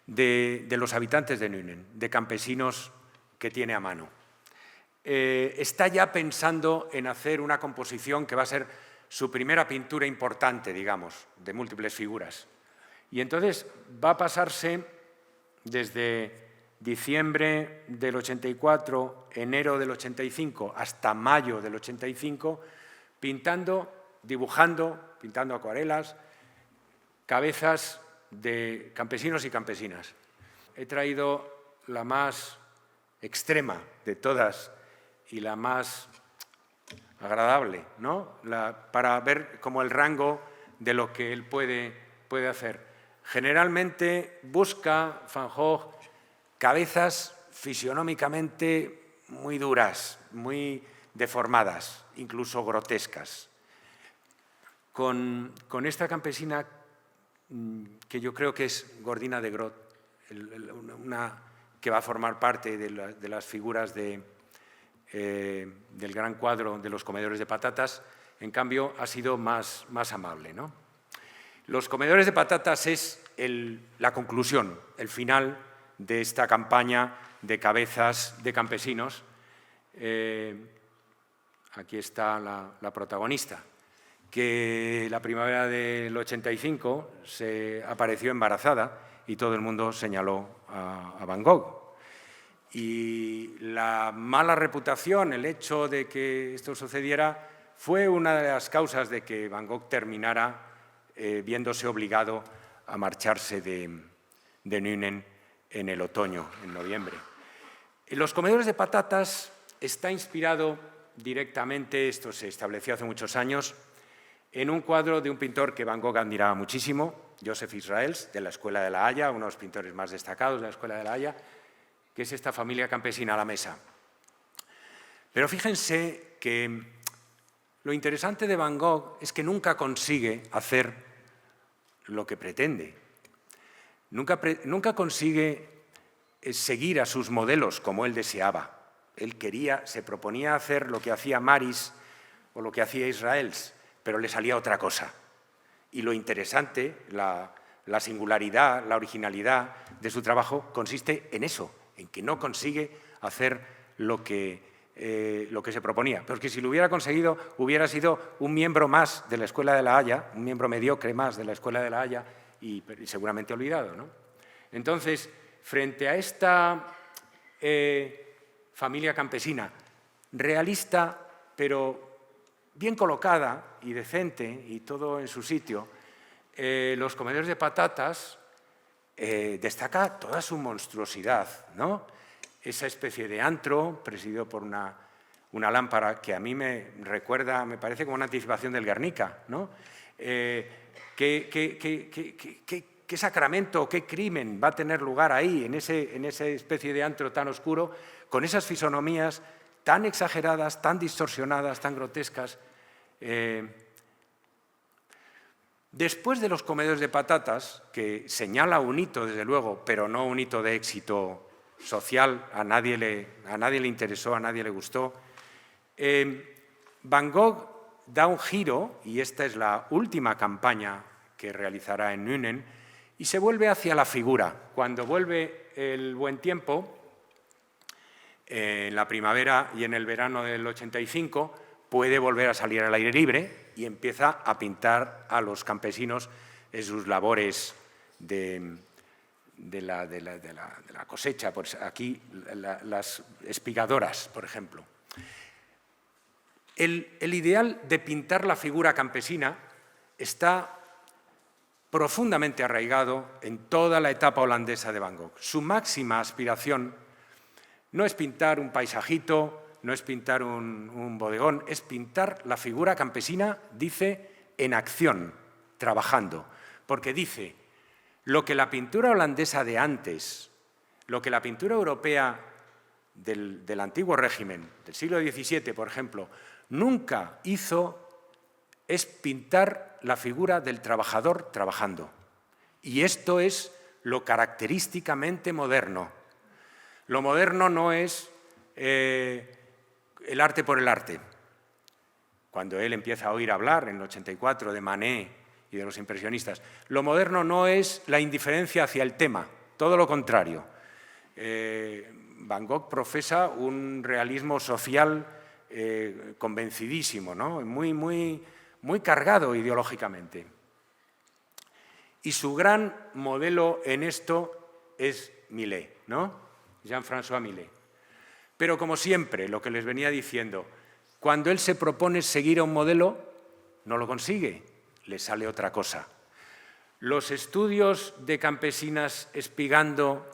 A: de los habitantes de Nuenen, de campesinos que tiene a mano. Está ya pensando en hacer una composición que va a ser su primera pintura importante, digamos, de múltiples figuras. Y entonces va a pasarse desde diciembre del 84, enero del 85, hasta mayo del 85, pintando, dibujando, pintando acuarelas, cabezas de campesinos y campesinas. He traído la más extrema de todas y la más agradable, ¿no? Para ver como el rango de lo que él puede hacer. Generalmente busca Van Gogh cabezas fisionómicamente muy duras, muy deformadas, incluso grotescas. Con esta campesina, que yo creo que es Gordina de Grot, una que va a formar parte de las figuras del gran cuadro de los comedores de patatas, en cambio ha sido más amable, ¿no? Los comedores de patatas es la conclusión, el final de esta campaña de cabezas de campesinos. Aquí está la protagonista, que la primavera del 85 se apareció embarazada y todo el mundo señaló a Van Gogh. Y la mala reputación, el hecho de que esto sucediera, fue una de las causas de que Van Gogh terminara viéndose obligado a marcharse de Nuenen en el otoño, en noviembre. En los comedores de patatas está inspirado directamente, esto se estableció hace muchos años, en un cuadro de un pintor que Van Gogh admiraba muchísimo, Joseph Israels, de la Escuela de La Haya, uno de los pintores más destacados de la Escuela de La Haya, que es esta familia campesina a la mesa. Pero fíjense que lo interesante de Van Gogh es que nunca consigue hacer lo que pretende. Nunca consigue seguir a sus modelos como él deseaba. Él se proponía hacer lo que hacía Maris o lo que hacía Israels, pero le salía otra cosa. Y lo interesante, la singularidad, la originalidad de su trabajo consiste en eso, en que no consigue hacer lo que se proponía. Pero es que si lo hubiera conseguido, hubiera sido un miembro más de la Escuela de La Haya, un miembro mediocre más de la Escuela de La Haya y seguramente olvidado, ¿no? Entonces, frente a esta familia campesina, realista, pero bien colocada y decente y todo en su sitio, los comedores de patatas destaca toda su monstruosidad, ¿no? Esa especie de antro presidido por una lámpara que a mí me recuerda, me parece como una anticipación del Guernica, ¿no? ¿Qué sacramento, qué crimen va a tener lugar ahí, en esa especie de antro tan oscuro, con esas fisonomías tan exageradas, tan distorsionadas, tan grotescas? Después de los comedores de patatas, que señala un hito, desde luego, pero no un hito de éxito social, a nadie le interesó, a nadie le gustó, Van Gogh da un giro, y esta es la última campaña que realizará en Nuenen, y se vuelve hacia la figura. Cuando vuelve el buen tiempo, en la primavera y en el verano del 85, puede volver a salir al aire libre y empieza a pintar a los campesinos en sus labores de la cosecha. Pues aquí las espigadoras, por ejemplo. El ideal de pintar la figura campesina está profundamente arraigado en toda la etapa holandesa de Van Gogh. Su máxima aspiración no es pintar un paisajito, no es pintar un bodegón, es pintar la figura campesina, dice, en acción, trabajando. Porque dice, lo que la pintura holandesa de antes, lo que la pintura europea del antiguo régimen, del siglo XVII, por ejemplo, nunca hizo, es pintar la figura del trabajador trabajando. Y esto es lo característicamente moderno. Lo moderno no es el arte por el arte. Cuando él empieza a oír hablar en el 84 de Manet y de los impresionistas, lo moderno no es la indiferencia hacia el tema, todo lo contrario. Van Gogh profesa un realismo social convencidísimo, ¿no? muy cargado ideológicamente. Y su gran modelo en esto es Millet, ¿no? Jean-François Millet. Pero como siempre, lo que les venía diciendo, cuando él se propone seguir a un modelo, no lo consigue, le sale otra cosa. Los estudios de campesinas espigando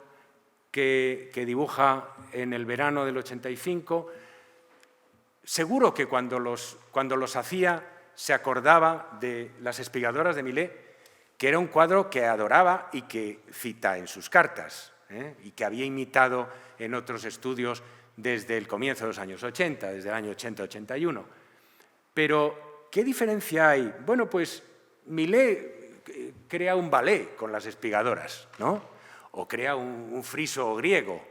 A: que dibuja en el verano del 85, seguro que cuando los hacía se acordaba de Las espigadoras de Millet, que era un cuadro que adoraba y que cita en sus cartas, y que había imitado en otros estudios desde el comienzo de los años 80, desde el año 80-81. Pero, ¿qué diferencia hay? Bueno, pues Millet crea un ballet con Las espigadoras, ¿no? O crea un friso griego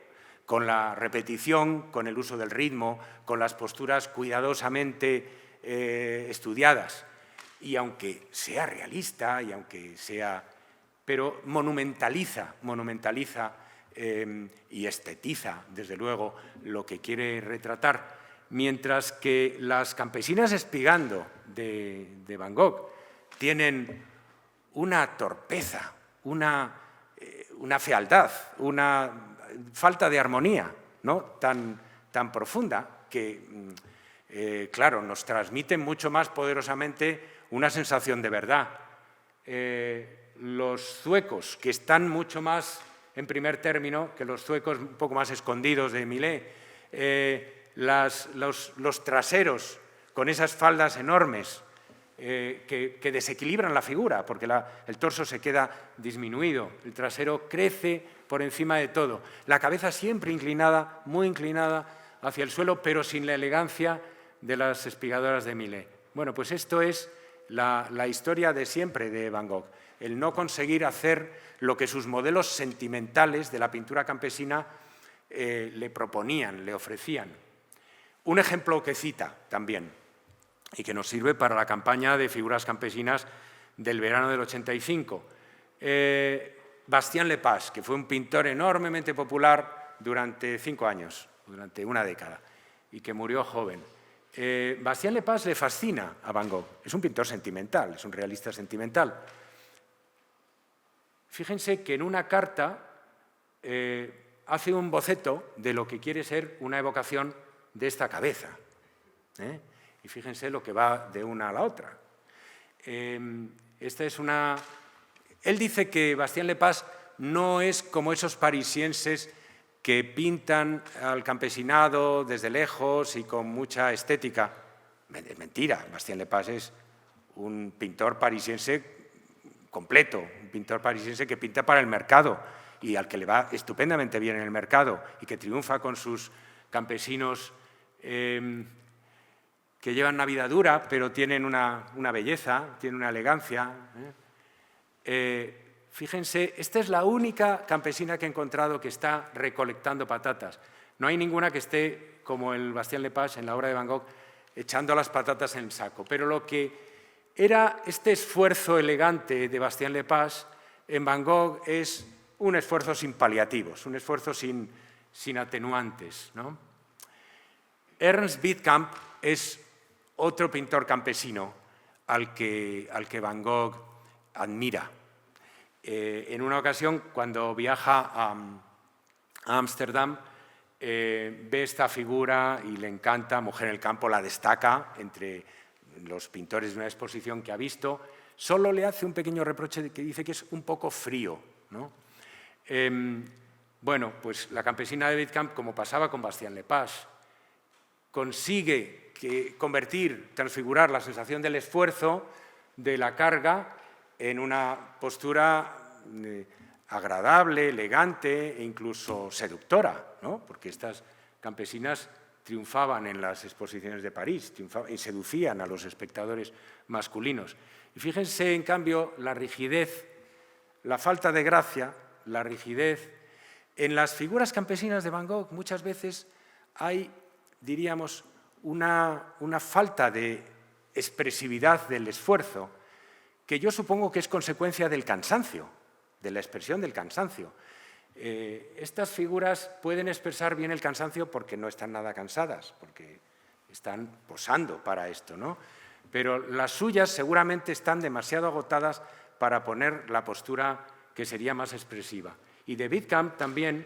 A: con la repetición, con el uso del ritmo, con las posturas cuidadosamente estudiadas. Y aunque sea realista, y aunque sea, pero monumentaliza y estetiza, desde luego, lo que quiere retratar, mientras que las campesinas espigando de Van Gogh tienen una torpeza, una fealdad, una falta de armonía, ¿no? tan profunda que, claro, nos transmiten mucho más poderosamente una sensación de verdad. Los zuecos, que están mucho más en primer término que los zuecos un poco más escondidos de Millet, los traseros con esas faldas enormes que desequilibran la figura, porque el torso se queda disminuido, el trasero crece por encima de todo, la cabeza siempre inclinada, muy inclinada hacia el suelo, pero sin la elegancia de Las espigadoras de Millet. Bueno, pues esto es la historia de siempre de Van Gogh, el no conseguir hacer lo que sus modelos sentimentales de la pintura campesina le proponían, le ofrecían. Un ejemplo que cita también y que nos sirve para la campaña de figuras campesinas del verano del 85. Bastien Lepage, que fue un pintor enormemente popular durante 5 años, durante una década, y que murió joven. Bastien Lepage le fascina a Van Gogh. Es un pintor sentimental, es un realista sentimental. Fíjense que en una carta hace un boceto de lo que quiere ser una evocación de esta cabeza. Y fíjense lo que va de una a la otra. Esta es una... Él dice que Bastien Lepage no es como esos parisienses que pintan al campesinado desde lejos y con mucha estética. Es mentira, Bastien Lepage es un pintor parisiense completo, un pintor parisiense que pinta para el mercado y al que le va estupendamente bien en el mercado y que triunfa con sus campesinos que llevan una vida dura, pero tienen una belleza, tienen una elegancia. Fíjense, esta es la única campesina que he encontrado que está recolectando patatas. No hay ninguna que esté, como el Bastien Lepage en la obra de Van Gogh, echando las patatas en el saco. Pero lo que era este esfuerzo elegante de Bastien Lepage en Van Gogh es un esfuerzo sin paliativos, un esfuerzo sin atenuantes, ¿no? Ernst Witkamp es otro pintor campesino al que Van Gogh admira. En una ocasión, cuando viaja a Ámsterdam, ve esta figura y le encanta, Mujer en el campo, la destaca entre los pintores de una exposición que ha visto. Solo le hace un pequeño reproche que dice que es un poco frío, ¿no? Bueno, pues la campesina de Witkamp, como pasaba con Bastien Lepage, consigue transfigurar la sensación del esfuerzo, de la carga, en una postura agradable, elegante e incluso seductora, ¿no? Porque estas campesinas triunfaban en las exposiciones de París y seducían a los espectadores masculinos. Y fíjense, en cambio, la rigidez, la falta de gracia, la rigidez. En las figuras campesinas de Van Gogh muchas veces hay, diríamos, una falta de expresividad del esfuerzo, que yo supongo que es consecuencia del cansancio, de la expresión del cansancio. Estas figuras pueden expresar bien el cansancio porque no están nada cansadas, porque están posando para esto, ¿no? Pero las suyas seguramente están demasiado agotadas para poner la postura que sería más expresiva. Y de Witkamp también,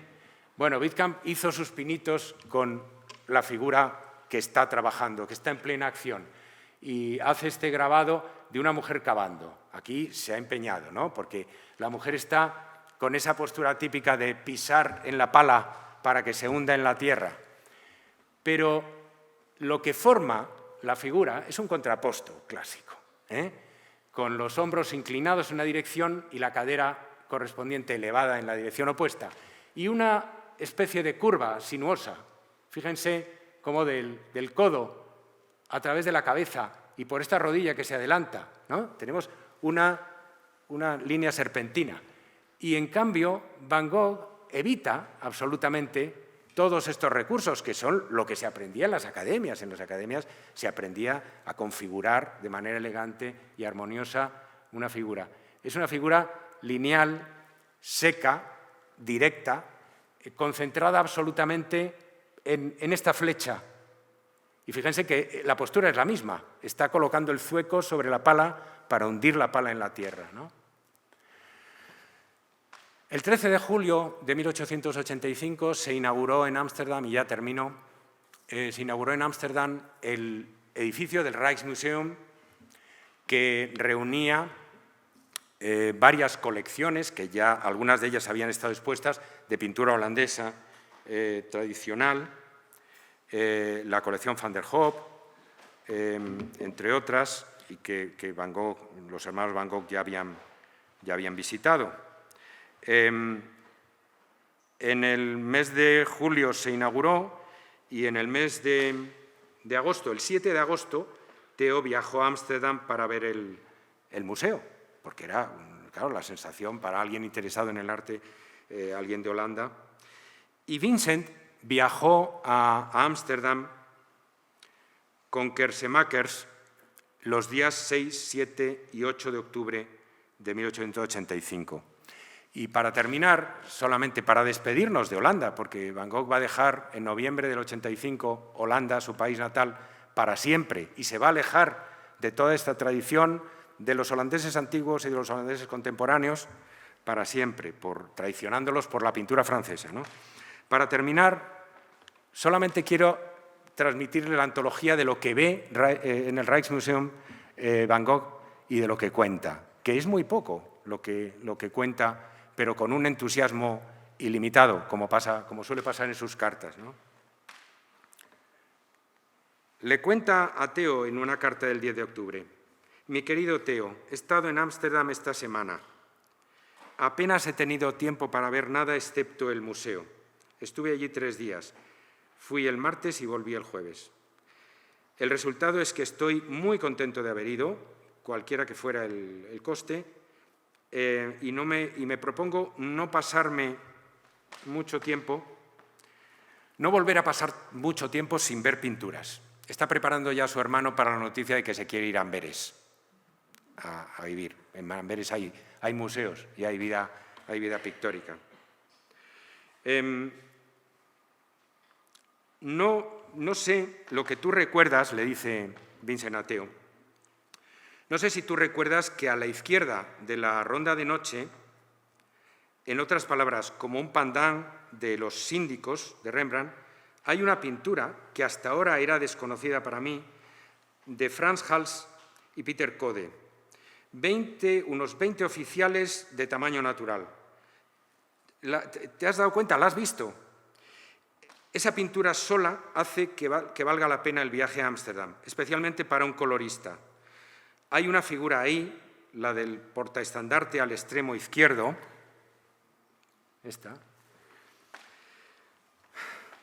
A: bueno, Witkamp hizo sus pinitos con la figura que está trabajando, que está en plena acción, y hace este grabado de una mujer cavando. Aquí se ha empeñado, ¿no? Porque la mujer está con esa postura típica de pisar en la pala para que se hunda en la tierra. Pero lo que forma la figura es un contraposto clásico, con los hombros inclinados en una dirección y la cadera correspondiente elevada en la dirección opuesta, y una especie de curva sinuosa. Fíjense cómo del codo a través de la cabeza y por esta rodilla que se adelanta, ¿no? Tenemos una línea serpentina. Y en cambio, Van Gogh evita absolutamente todos estos recursos, que son lo que se aprendía en las academias. En las academias se aprendía a configurar de manera elegante y armoniosa una figura. Es una figura lineal, seca, directa, concentrada absolutamente en esta flecha. Y fíjense que la postura es la misma. Está colocando el zueco sobre la pala para hundir la pala en la tierra, ¿no? El 13 de julio de 1885 se inauguró en Ámsterdam, y ya termino, se inauguró en Ámsterdam el edificio del Rijksmuseum, que reunía varias colecciones, que ya algunas de ellas habían estado expuestas, de pintura holandesa tradicional, la colección Van der Hoop, entre otras, y que Van Gogh, los hermanos Van Gogh ya habían visitado. En el mes de julio se inauguró, y en el mes de agosto, el 7 de agosto, Theo viajó a Ámsterdam para ver el museo, porque era, claro, la sensación para alguien interesado en el arte, alguien de Holanda. Y Vincent viajó a Ámsterdam con Kersemakers los días 6, 7 y 8 de octubre de 1885. Y para terminar, solamente para despedirnos de Holanda, porque Van Gogh va a dejar en noviembre del 85 Holanda, su país natal, para siempre, y se va a alejar de toda esta tradición de los holandeses antiguos y de los holandeses contemporáneos para siempre, traicionándolos por la pintura francesa, ¿no? Para terminar, solamente quiero transmitirle la antología de lo que ve en el Rijksmuseum Van Gogh y de lo que cuenta, que es muy poco lo que cuenta pero con un entusiasmo ilimitado, como suele pasar en sus cartas, ¿no? Le cuenta a Theo en una carta del 10 de octubre, «Mi querido Theo, he estado en Ámsterdam esta semana. Apenas he tenido tiempo para ver nada excepto el museo. Estuve allí 3 días. Fui el martes y volví el jueves. El resultado es que estoy muy contento de haber ido, cualquiera que fuera el coste, y me propongo no pasarme mucho tiempo, no volver a pasar mucho tiempo sin ver pinturas. Está preparando ya a su hermano para la noticia de que se quiere ir a Amberes a vivir. En Amberes hay museos y hay vida pictórica. No sé lo que tú recuerdas, le dice Vincent a Theo. No sé si tú recuerdas que a la izquierda de la Ronda de Noche, en otras palabras, como un pendant de los Síndicos de Rembrandt, hay una pintura que hasta ahora era desconocida para mí, de Frans Hals y Peter Code. Unos 20 oficiales de tamaño natural. ¿Te has dado cuenta? ¿La has visto? Esa pintura sola hace que valga la pena el viaje a Ámsterdam, especialmente para un colorista. Hay una figura ahí, la del portaestandarte al extremo izquierdo. Esta.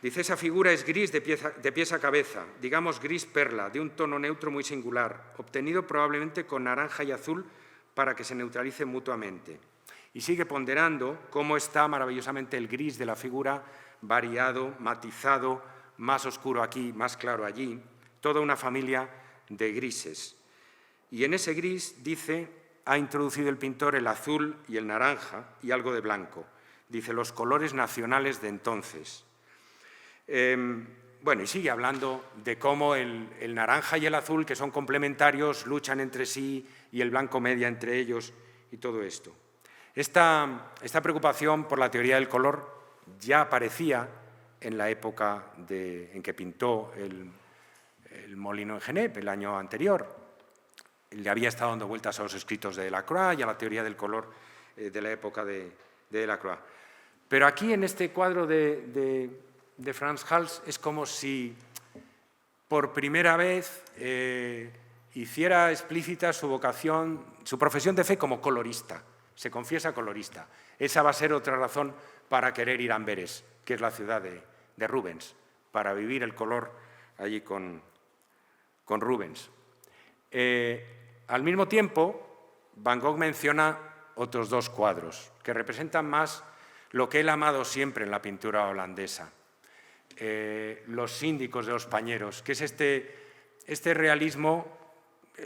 A: Dice, esa figura es gris de pies a cabeza, digamos gris perla, de un tono neutro muy singular, obtenido probablemente con naranja y azul para que se neutralicen mutuamente. Y sigue ponderando cómo está maravillosamente el gris de la figura, variado, matizado, más oscuro aquí, más claro allí, toda una familia de grises. Y en ese gris, dice, ha introducido el pintor el azul y el naranja y algo de blanco. Dice, los colores nacionales de entonces. Bueno, y sigue hablando de cómo el naranja y el azul, que son complementarios, luchan entre sí y el blanco media entre ellos y todo esto. Esta preocupación por la teoría del color ya aparecía en la época en que pintó el Molino en Geneppe, el año anterior. Le había estado dando vueltas a los escritos de Delacroix y a la teoría del color de la época de Delacroix. Pero aquí, en este cuadro de Frans Hals, es como si por primera vez hiciera explícita su vocación, su profesión de fe como colorista. Se confiesa colorista. Esa va a ser otra razón para querer ir a Amberes, que es la ciudad de Rubens, para vivir el color allí con Rubens. Al mismo tiempo, Van Gogh menciona otros 2 cuadros que representan más lo que él ha amado siempre en la pintura holandesa. Los Síndicos de los Pañeros, que es este realismo,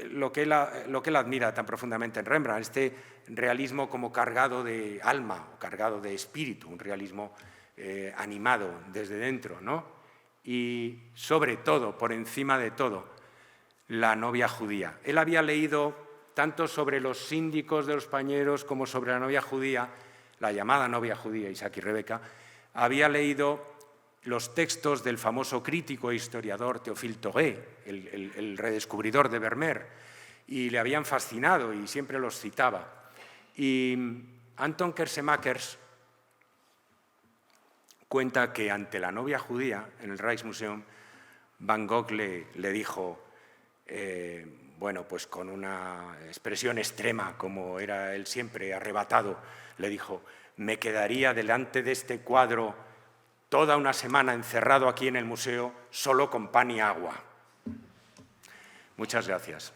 A: lo que él admira tan profundamente en Rembrandt, este realismo como cargado de alma, o cargado de espíritu, un realismo animado desde dentro, ¿no? Y sobre todo, por encima de todo, la novia judía. Él había leído tanto sobre los Síndicos de los Pañeros como sobre la novia judía, la llamada novia judía, Isaac y Rebeca, había leído los textos del famoso crítico e historiador Théophile Thoré, el redescubridor de Vermeer, y le habían fascinado y siempre los citaba. Y Anton Kersemakers cuenta que ante la novia judía, en el Rijksmuseum, Van Gogh le dijo, bueno, pues con una expresión extrema, como era él siempre arrebatado, le dijo, me quedaría delante de este cuadro toda una semana encerrado aquí en el museo, solo con pan y agua. Muchas gracias.